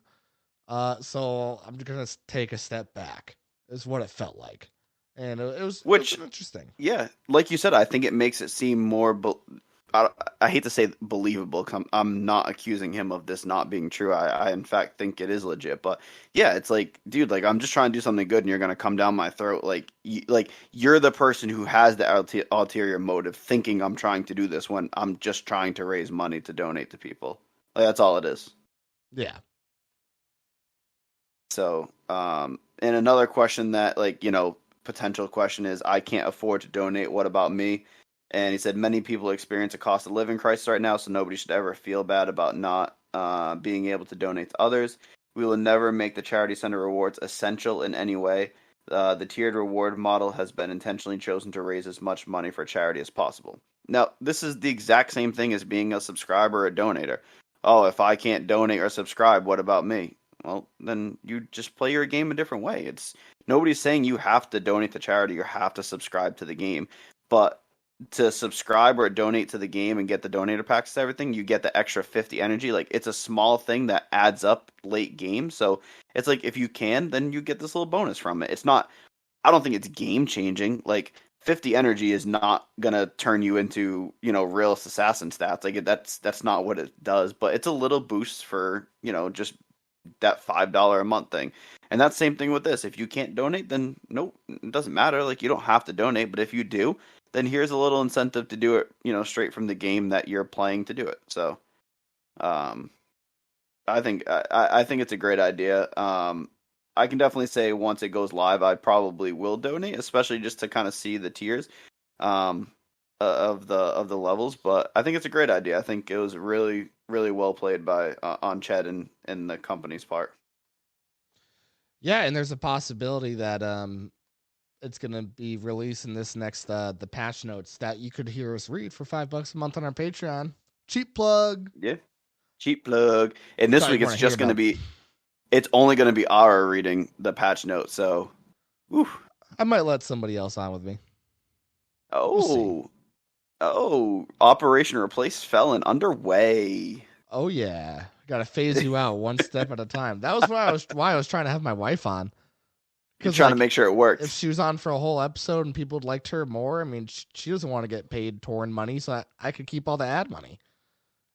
So I'm gonna take a step back. Is what it felt like, and it was Which interesting. yeah, like you said, I think it makes it seem more. I hate to say believable. I'm not accusing him of this not being true. I in fact think it is legit. But yeah, it's like, dude, like I'm just trying to do something good, and you're gonna come down my throat. Like you're the person who has the ulterior motive, thinking I'm trying to do this when I'm just trying to raise money to donate to people. Like that's all it is. Yeah. So, and another question that, like, potential question is, I can't afford to donate. What about me? And he said many people experience a cost of living crisis right now, so nobody should ever feel bad about not being able to donate to others. We will never make the Charity Center rewards essential in any way. The tiered reward model has been intentionally chosen to raise as much money for charity as possible. Now, this is the exact same thing as being a subscriber or a donator. Oh, if I can't donate or subscribe, what about me? Well, then you just play your game a different way. It's nobody's saying you have to donate to charity or have to subscribe to the game, but to subscribe or donate to the game and get the donator packs and everything, you get the extra 50 energy. Like, it's a small thing that adds up late game. So it's like, if you can, then you get this little bonus from it. It's not, I don't think it's game changing. Like, 50 energy is not gonna turn you into, realist assassin stats. Like, that's not what it does, but it's a little boost for, just that $5 a month thing. And that's same thing with this. If you can't donate, then nope, it doesn't matter. Like, you don't have to donate, but if you do, then here's a little incentive to do it, straight from the game that you're playing to do it. So, I think it's a great idea. I can definitely say once it goes live, I probably will donate, especially just to kind of see the tiers, of the levels. But I think it's a great idea. I think it was really, really well played by on Ched and the company's part. Yeah, and there's a possibility that it's gonna be released in this next the patch notes that you could hear us read for $5 a month on our Patreon. Cheap plug. Yeah, cheap plug. And this Sorry, week you it's wanna just hear going to be, it's only going to be our reading the patch notes. So, whew. I might let somebody else on with me. Oh, Operation Replace Felon underway. Oh yeah, gotta phase you out one step at a time. That was why I was trying to have my wife on. You're trying to make sure it works. If she was on for a whole episode and people liked her more, I mean, she doesn't want to get paid torn money, so I could keep all the ad money.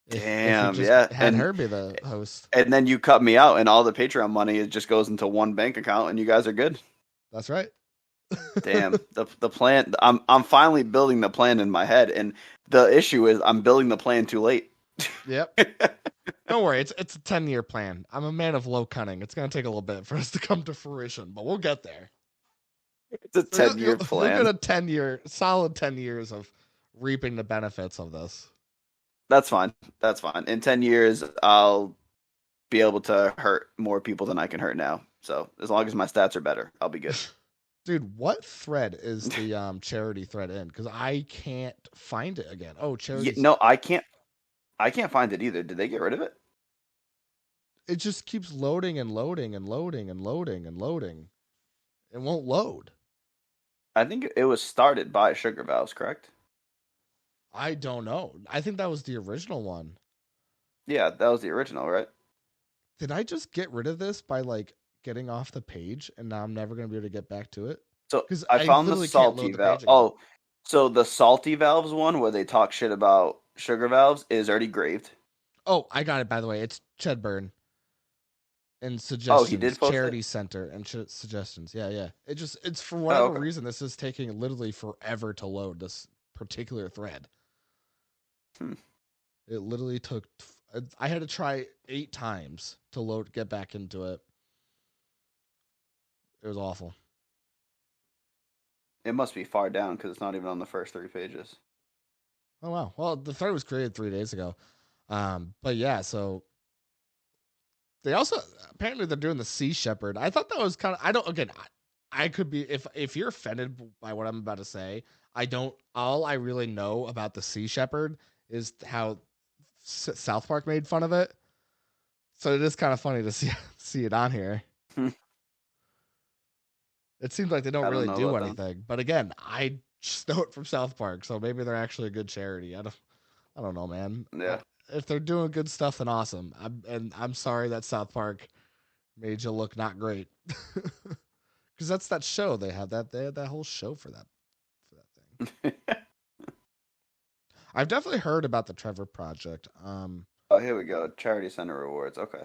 Damn, if you yeah. Had her be the host. And then you cut me out, and all the Patreon money just goes into one bank account, and you guys are good. That's right. Damn, the plan. I'm finally building the plan in my head, and the issue is I'm building the plan too late. Yep. Don't worry, it's a 10-year plan. I'm a man of low cunning. It's gonna take a little bit for us to come to fruition, but we'll get there. It's a 10-year plan. We'll get a solid 10 years of reaping the benefits of this. That's fine. That's fine. In 10 years, I'll be able to hurt more people than I can hurt now. So as long as my stats are better, I'll be good. Dude, what thread is the charity thread in? Because I can't find it again. Oh, charity. Yeah, no, I can't find it either. Did they get rid of it? It just keeps loading and loading and loading and loading and loading. It won't load. I think it was started by Sugar Valves, correct? I don't know. I think that was the original one. Yeah, that was the original, right? Did I just get rid of this by getting off the page and now I'm never going to be able to get back to it? So I found the salty valve. Oh, so the salty valves one where they talk shit about Sugar Valves is already graved. Oh, I got it, by the way. It's Chedburn. And suggestions. Oh, he did post Charity it? Center and suggestions. Yeah. It's for whatever reason, this is taking literally forever to load this particular thread. It literally took, I had to try 8 times to get back into it. It was awful. It must be far down because it's not even on the first 3 pages. Oh, wow. Well, the thread was created 3 days ago. But yeah, so they also, apparently they're doing the Sea Shepherd. I thought that was kind of, I could be, if you're offended by what I'm about to say, all I really know about the Sea Shepherd is how South Park made fun of it. So it is kind of funny to see it on here. It seems like they don't really do anything. But again, I just know it from South Park, so maybe they're actually a good charity. I don't know, man. Yeah. If they're doing good stuff, then awesome. I'm sorry that South Park made you look not great. Because that's that show they had that whole show for that thing. I've definitely heard about the Trevor Project. Oh, here we go. Charity Center rewards. Okay.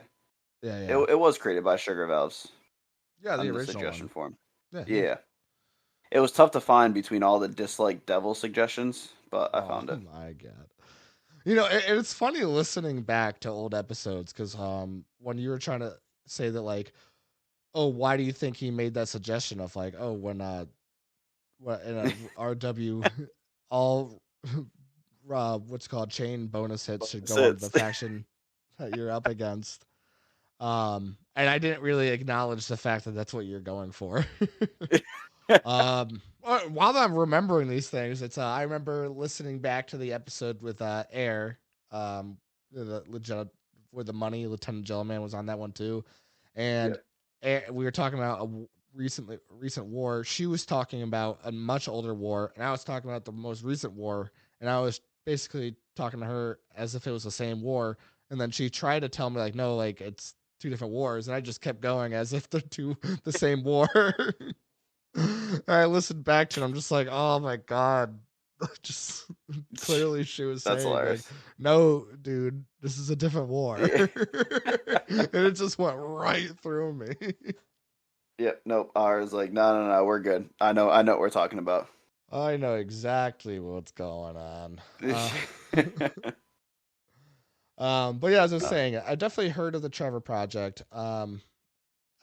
Yeah. It was created by Sugar Valves. Yeah, the on original suggestion one. form. Yeah. It was tough to find between all the dislike devil suggestions, but I found it. Oh my god. It's funny listening back to old episodes because when you were trying to say that why do you think he made that suggestion of when what in a RW all what's called chain bonus hits should go on the faction that you're up against. And I didn't really acknowledge the fact that that's what you're going for. While I'm remembering these things, it's I remember listening back to the episode with Air, the where the money Lieutenant Gentleman was on that one too, and we were talking about a recent war. She was talking about a much older war, and I was talking about the most recent war, and I was basically talking to her as if it was the same war, and then she tried to tell me like, no, like it's two different wars, and I just kept going as if they're the same war. I listened back to it. I'm just like, oh my god, just clearly she was That's saying hilarious. like, no, dude, this is a different war, Yeah. and it just went right through me. Yep. Nope. Ours like no. We're good. I know what we're talking about. I know exactly what's going on. But yeah, as I was saying, I definitely heard of the Trevor Project. I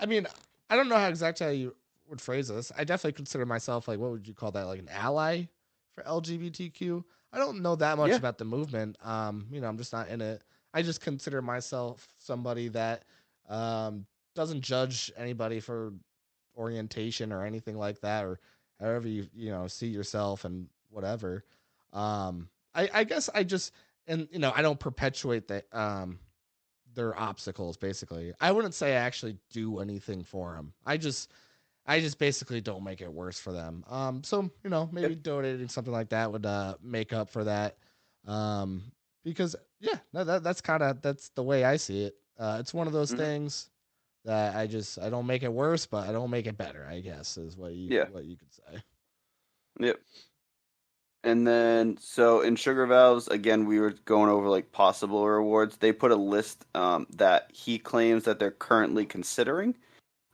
mean, I don't know how you would phrase this. I definitely consider myself like, what would you call that? Like an ally for LGBTQ. I don't know that much about the movement. I'm just not in it. I just consider myself somebody that doesn't judge anybody for orientation or anything like that, or however you see yourself and whatever. I guess I just and I don't perpetuate that their obstacles. Basically, I wouldn't say I actually do anything for them. I just basically don't make it worse for them. So maybe donating something like that would make up for that. Because that's the way I see it. It's one of those things that I don't make it worse, but I don't make it better, I guess is what you could say. Yep. And then, so in Sugar Valves, again, we were going over like possible rewards. They put a list that he claims that they're currently considering.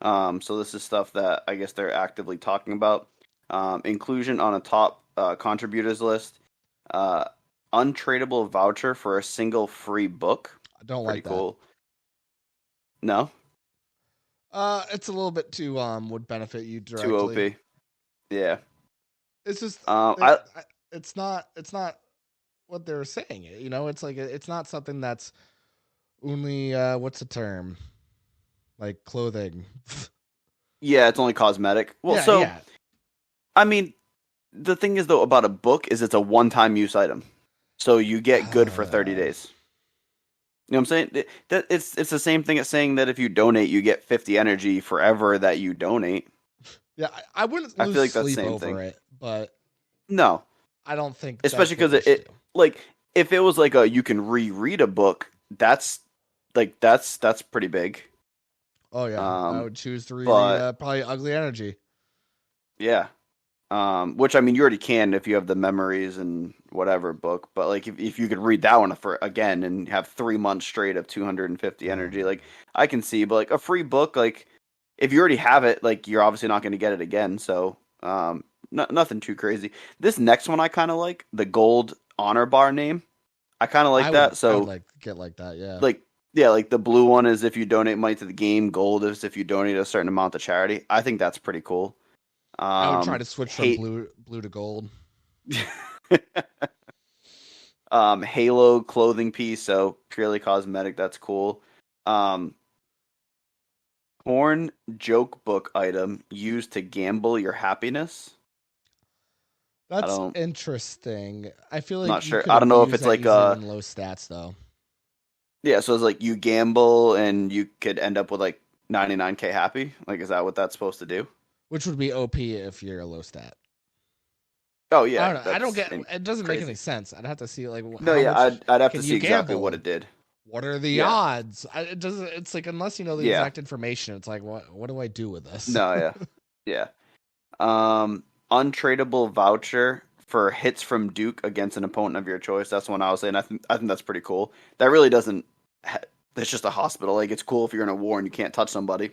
So this is stuff that I guess they're actively talking about. Inclusion on a top contributors list. Untradeable voucher for a single free book. I don't Pretty like that. cool. No? It's a little bit too would benefit you directly. Too OP. Yeah. It's just it's not what they're saying. It's like it's not something that's only what's the term? Like clothing. Yeah, it's only cosmetic. Well, I mean, the thing is though about a book is it's a one-time use item. So you get good for 30 days. You know what I'm saying? It's the same thing as saying that if you donate, you get 50 energy forever that you donate. Yeah, I wouldn't lose feel like that's the sleep same over thing. it, but no, I don't think, especially because it like if it was like you can reread a book, that's pretty big. Oh yeah, I would choose to reread probably Ugly Energy. Yeah, which I mean you already can if you have the memories and whatever book, but like if you could read that one for again and have 3 months straight of 250 energy, like I can see, but like a free book, like if you already have it, like you're obviously not going to get it again. So nothing too crazy. This next one I kind of like, the gold honor bar name. I kind of like that. So I would like get like that, yeah. Like the blue one is if you donate money to the game. Gold is if you donate a certain amount to charity. I think that's pretty cool. I would try to switch from blue to gold. Halo clothing piece, so purely cosmetic. That's cool. Porn joke book item used to gamble your happiness. That's interesting. I feel like not sure. I don't know if it's like low stats though. Yeah, so it's like you gamble and you could end up with like 99k happy. Like, is that what that's supposed to do? Which would be OP if you're a low stat. Oh yeah, I don't know. I don't get. It doesn't make any sense. I'd have to see like. No, yeah, I'd have to see exactly what it did. What are the odds? It doesn't. It's like unless you know the exact information, it's like what do I do with this? No, yeah. Untradeable voucher for hits from Duke against an opponent of your choice. That's one I was saying. I think that's pretty cool. That really doesn't. It's just a hospital. Like it's cool if you're in a war and you can't touch somebody.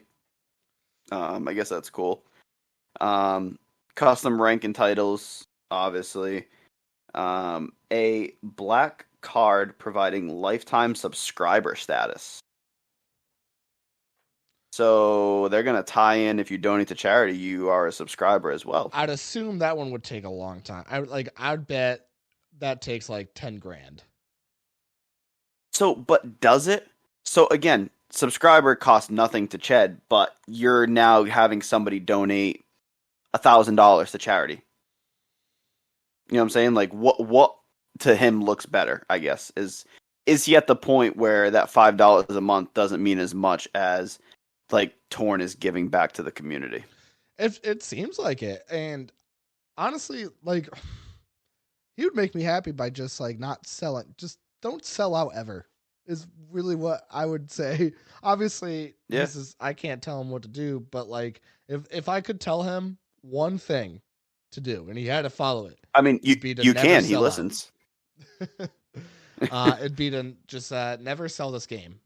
I guess that's cool. Custom rank and titles, obviously. A black card providing lifetime subscriber status. So they're gonna tie in if you donate to charity, you are a subscriber as well. I'd assume that one would take a long time. I'd bet that takes like 10 grand. So, but does it? So again, subscriber costs nothing to Ched, but you're now having somebody donate $1,000 to charity. You know what I'm saying? Like what to him looks better, I guess. Is he at the point where that $5 a month doesn't mean as much as like Torn is giving back to the community? It seems like it. And honestly, like he would make me happy by just like not selling. Just don't sell out ever. Is really what I would say. Obviously, Yeah. I can't tell him what to do, but like if I could tell him one thing to do and he had to follow it. I mean, you never can. He sell out. listens. It'd be to just never sell this game.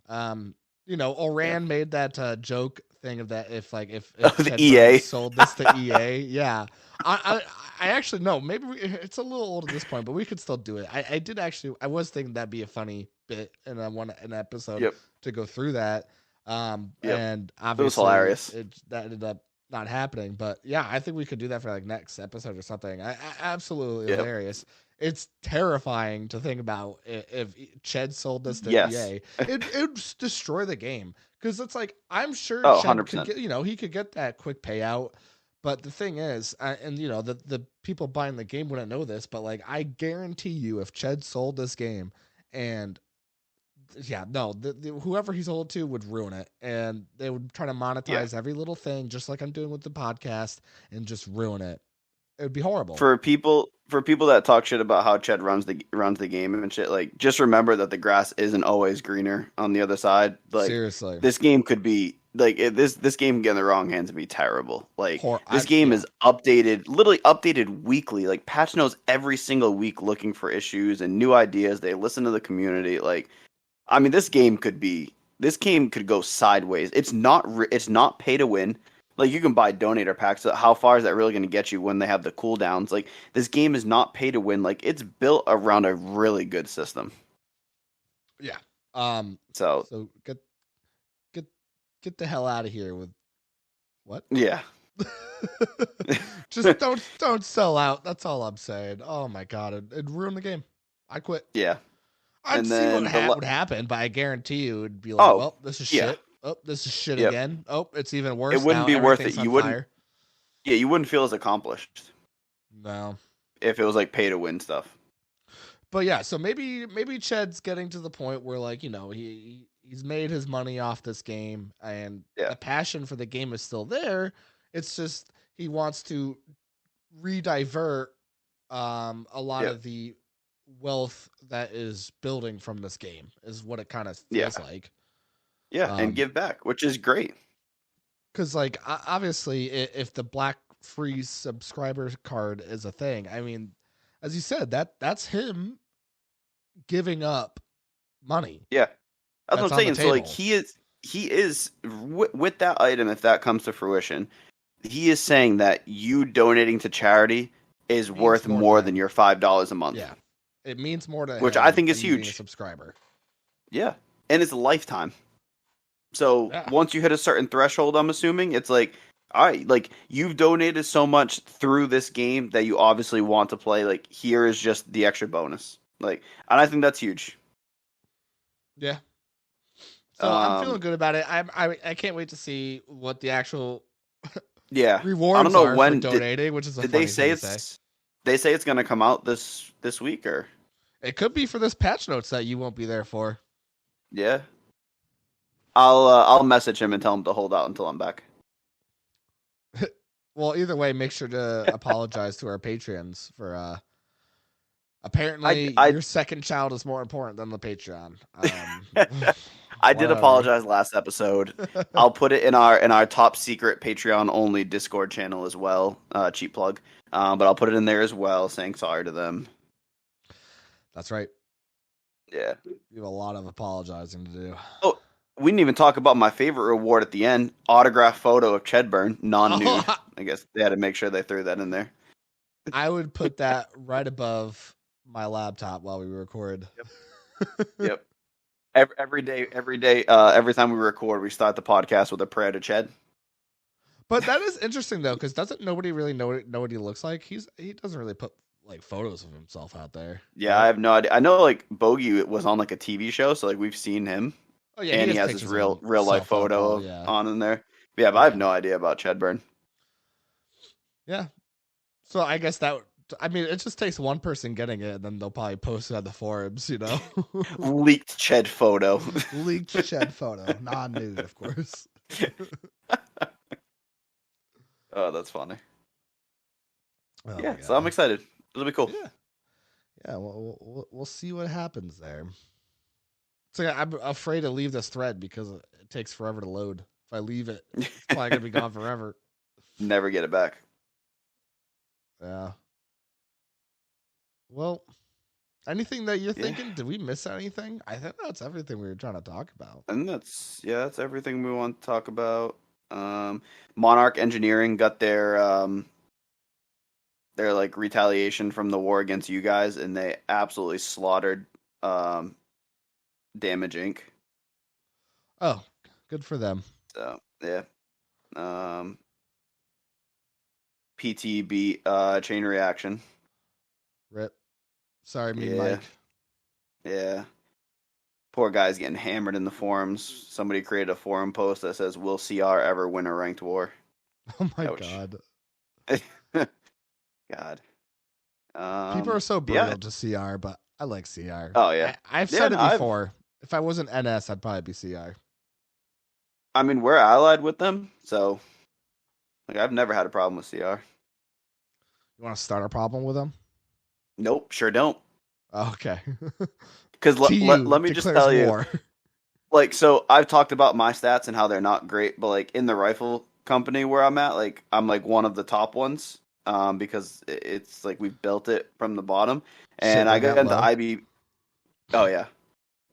Oran made that joke thing of that if the EA sold this to EA, yeah. I actually no, maybe it's a little old at this point, but we could still do it. I was thinking that'd be a funny bit and I want an episode to go through that. And obviously it was hilarious. That ended up not happening, but yeah, I think we could do that for like next episode or something. Absolutely hilarious. It's terrifying to think about if Ched sold this to EA. It would destroy the game because it's like I'm sure Ched could get, he could get that quick payout. But the thing is, and the people buying the game wouldn't know this, but like I guarantee you, if Ched sold this game, and whoever he sold to would ruin it, and they would try to monetize every little thing, just like I'm doing with the podcast, and just ruin it. It would be horrible for people that talk shit about how Ched runs the game and shit. Like, just remember that the grass isn't always greener on the other side. Like, seriously, this game could be like this game can get in the wrong hands and be terrible. Like, this game is literally updated weekly. Like, patch notes every single week, looking for issues and new ideas. They listen to the community. Like, I mean, this game could go sideways. It's not pay to win. Like, you can buy donator packs. So how far is that really going to get you when they have the cooldowns? Like, this game is not pay to win. Like, it's built around a really good system. Yeah. So get the hell out of here with what? Yeah. Just don't sell out. That's all I'm saying. Oh my god, it'd ruin the game. I quit. Yeah. I'd see what would happen, but I guarantee you it'd be like, well, this is shit. Oh, this is shit again. Oh, it's even worse. It wouldn't be worth it. You wouldn't. Fire. Yeah, you wouldn't feel as accomplished. No. If it was like pay to win stuff. But yeah, so maybe Ched's getting to the point where like, he's made his money off this game and the passion for the game is still there. It's just he wants to redivert a lot of the wealth that is building from this game is what it kind of feels like. Yeah, and give back, which is great. Because, like, obviously, if the Black Free subscriber card is a thing, I mean, as you said, that's him giving up money. Yeah, that's what I'm saying. So, like, he is with that item, if that comes to fruition, he is saying that you donating to charity is worth more than your $5 a month. Yeah, it means more to which him I think is than being huge. A subscriber. Yeah, and it's a lifetime. So once you hit a certain threshold, I'm assuming it's like, all right, like you've donated so much through this game that you obviously want to play. Like, here is just the extra bonus. Like, and I think that's huge. Yeah. So I'm feeling good about it. I can't wait to see what the actual rewards I don't know are when for donating, which is a did funny they say thing to say. They say it's going to come out this week, or it could be for this patch notes that you won't be there for. Yeah. I'll message him and tell him to hold out until I'm back. Well, either way, make sure to apologize to our Patreons for apparently your second child is more important than the Patreon. I did apologize last episode. I'll put it in our top secret Patreon only Discord channel as well. Cheap plug. But I'll put it in there as well, saying sorry to them. That's right. Yeah. You have a lot of apologizing to do. Oh, we didn't even talk about my favorite reward at the end. Autograph photo of Chedburn, non-nude. I guess they had to make sure they threw that in there. I would put that right above my laptop while we record. Yep. every day, every time we record, we start the podcast with a prayer to Ched. But that is interesting though, because doesn't nobody really know what he looks like? He doesn't really put like photos of himself out there. Yeah, I have no idea. I know like Bogey was on like a TV show, so like we've seen him. Oh yeah, And he has this real life photo on in there. But I have no idea about Chedburn. Yeah. So I guess it just takes one person getting it, and then they'll probably post it on the forums, Leaked Ched photo. Leaked Ched photo, non-nude, of course. Oh, that's funny. Oh, yeah, so I'm excited. It'll be cool. Yeah. We'll see what happens there. So I'm afraid to leave this thread because it takes forever to load. If I leave it, it's probably gonna be gone forever. Never get it back. Yeah. Well, anything that you're thinking? Did we miss anything? I think that's everything we were trying to talk about. And that's everything we want to talk about. Monarch Engineering got their like retaliation from the war against you guys, and they absolutely slaughtered Damage Inc. Oh, good for them. So yeah. PTB Chain Reaction. Rip. Sorry, Mike. Yeah. Poor guy's getting hammered in the forums. Somebody created a forum post that says, "Will CR ever win a ranked war?" Oh my god. God. People are so brutal to CR, but I like CR. Oh yeah. I've said it before. If I wasn't NS, I'd probably be CR. I mean, we're allied with them, so like I've never had a problem with CR. You want to start a problem with them? Nope, sure don't. Okay. Because let me just tell you, like, so I've talked about my stats and how they're not great, but like in the rifle company where I'm at, like I'm like one of the top ones, because it's like we've built it from the bottom, and I got into IB. Oh yeah,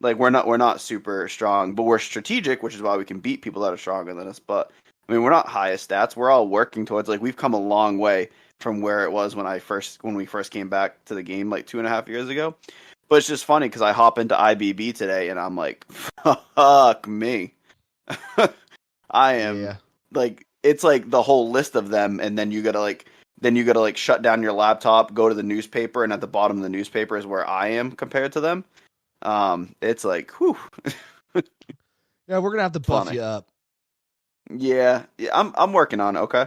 like we're not super strong, but we're strategic, which is why we can beat people that are stronger than us. But I mean, we're not highest stats. We're all working towards, like, we've come a long way from where it was when we first came back to the game like 2.5 years ago. But it's just funny because I hop into IBB today and I'm like, fuck me. I am like, it's like the whole list of them, and then you gotta shut down your laptop, go to the newspaper, and at the bottom of the newspaper is where I am compared to them. It's like, whew. Yeah, we're gonna have to buff you up. Yeah, I'm working on it. Okay,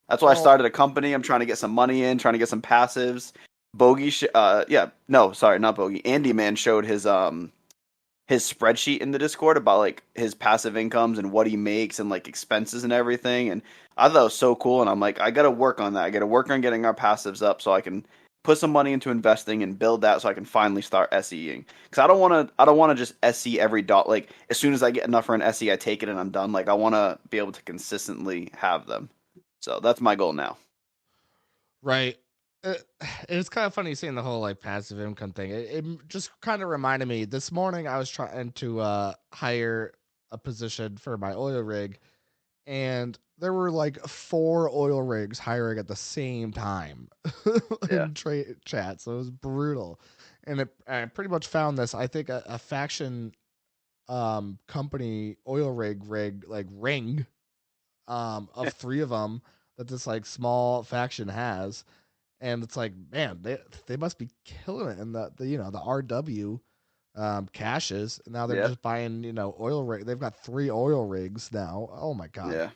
that's why I started a company. I'm trying to get some money in, trying to get some passives. Bogey, not Bogey. Andy Man showed his spreadsheet in the Discord about like his passive incomes and what he makes and like expenses and everything. And I thought it was so cool. And I'm like, I got to work on that. I got to work on getting our passives up so I can put some money into investing and build that so I can finally start SEing. Because I don't want to just SE every dot. Like as soon as I get enough for an SE, I take it and I'm done. Like I want to be able to consistently have them. So that's my goal now. Right. It's kind of funny seeing the whole like passive income thing. It just kind of reminded me this morning. I was trying to hire a position for my oil rig, and there were like 4 oil rigs hiring at the same time in chat. So it was brutal, and I pretty much found this. I think a faction company oil rig like ring of 3 of them that this like small faction has. And it's like, man, they must be killing it in the RW caches. And now they're just buying, oil rig. They've got 3 oil rigs now. Oh my god. Yeah.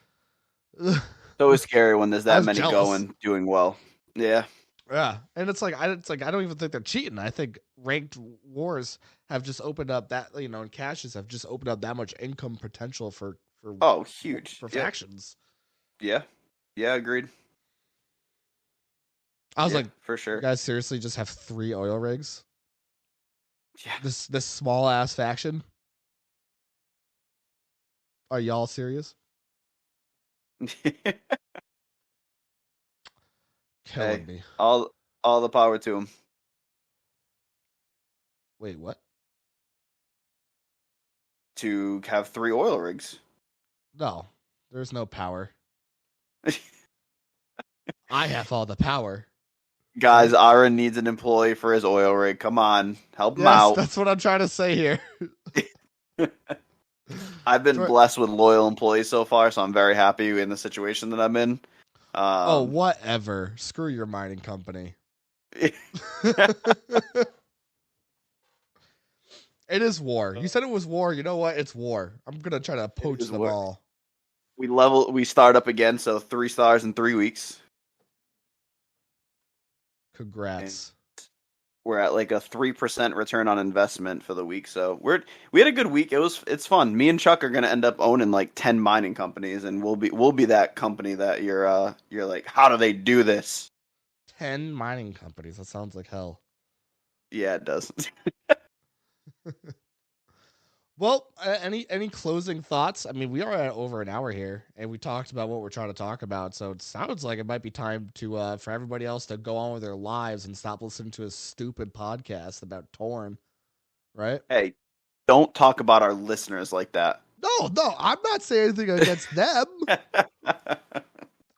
It's always scary when there's that many going doing well. Yeah. Yeah. And it's like I don't even think they're cheating. I think ranked wars have just opened up that, and caches have just opened up that much income potential for huge for factions. Yeah. Yeah, agreed. I was like, for sure. You guys seriously just have 3 oil rigs? Yeah. This small ass faction? Are y'all serious? Killing me. All the power to him. Wait, what? To have 3 oil rigs. No, there's no power. I have all the power. Guys, Aaron needs an employee for his oil rig. Come on, help him out. That's what I'm trying to say here. I've been Tor- blessed with loyal employees so far, so I'm very happy in the situation that I'm in. Oh, whatever. Screw your mining company. It is war. You said it was war. You know what? It's war. I'm gonna try to poach is them war. all. we start up again, so 3 stars in 3 weeks. Congrats. We're at like a 3% return on investment for the week, so we had a good week. It's fun. Me and Chuck are gonna end up owning like 10 mining companies, and we'll be that company that you're like, how do they do this? 10 mining companies. That sounds like hell. Yeah, it does. Well, any closing thoughts? I mean, we are at over an hour here, and we talked about what we're trying to talk about. So it sounds like it might be time to for everybody else to go on with their lives and stop listening to a stupid podcast about Torn, right? Hey, don't talk about our listeners like that. No, I'm not saying anything against them.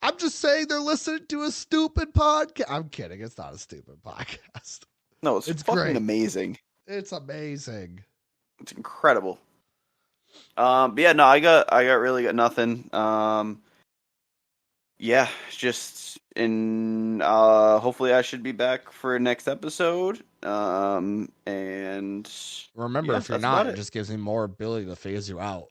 I'm just saying they're listening to a stupid podcast. I'm kidding. It's not a stupid podcast. No, it's fucking great. amazing. It's amazing. It's incredible. But yeah, no, I really got nothing. Yeah, just in hopefully I should be back for next episode. And Remember, yeah, if you're that's about not, it it. just gives me more ability to phase you out.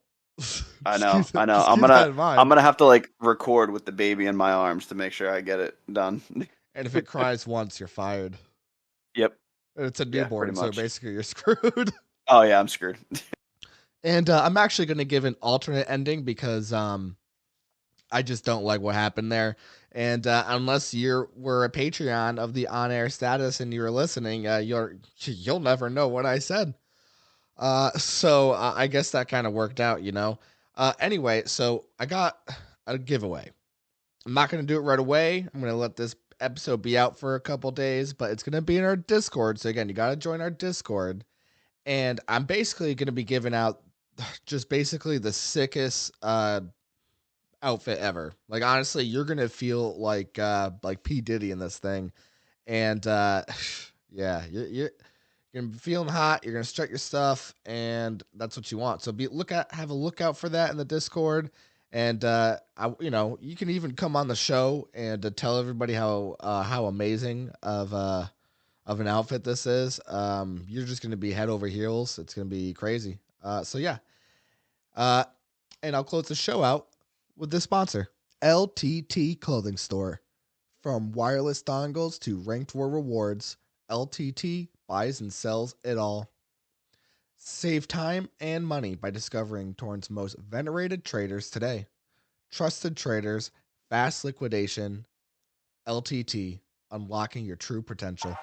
I know. Just keep that in mind. I'm gonna have to like record with the baby in my arms to make sure I get it done. And if it cries once, you're fired. Yep. And it's a Yeah, newborn, pretty so much. basically you're screwed. Oh yeah, I'm screwed. And I'm actually going to give an alternate ending because I just don't like what happened there. And unless were a Patreon of the on-air status and you're listening, you'll never know what I said. So I guess that kind of worked out, you know. Anyway, so I got a giveaway. I'm not going to do it right away. I'm going to let this episode be out for a couple days, but it's going to be in our Discord. So again, you got to join our Discord. And I'm basically going to be giving out just basically the sickest outfit ever. Like honestly, you're going to feel like P Diddy in this thing. And yeah, you're gonna be feeling hot. You're gonna strut your stuff, and that's what you want. So have a look out for that in the Discord. And you can even come on the show and tell everybody how amazing of an outfit this is. You're just gonna be head over heels. It's gonna be crazy. So yeah. And I'll close the show out with this sponsor, LTT Clothing Store. From wireless dongles to ranked war rewards, LTT buys and sells it all. Save time and money by discovering Torrent's most venerated traders today. Trusted traders, fast liquidation, LTT, unlocking your true potential.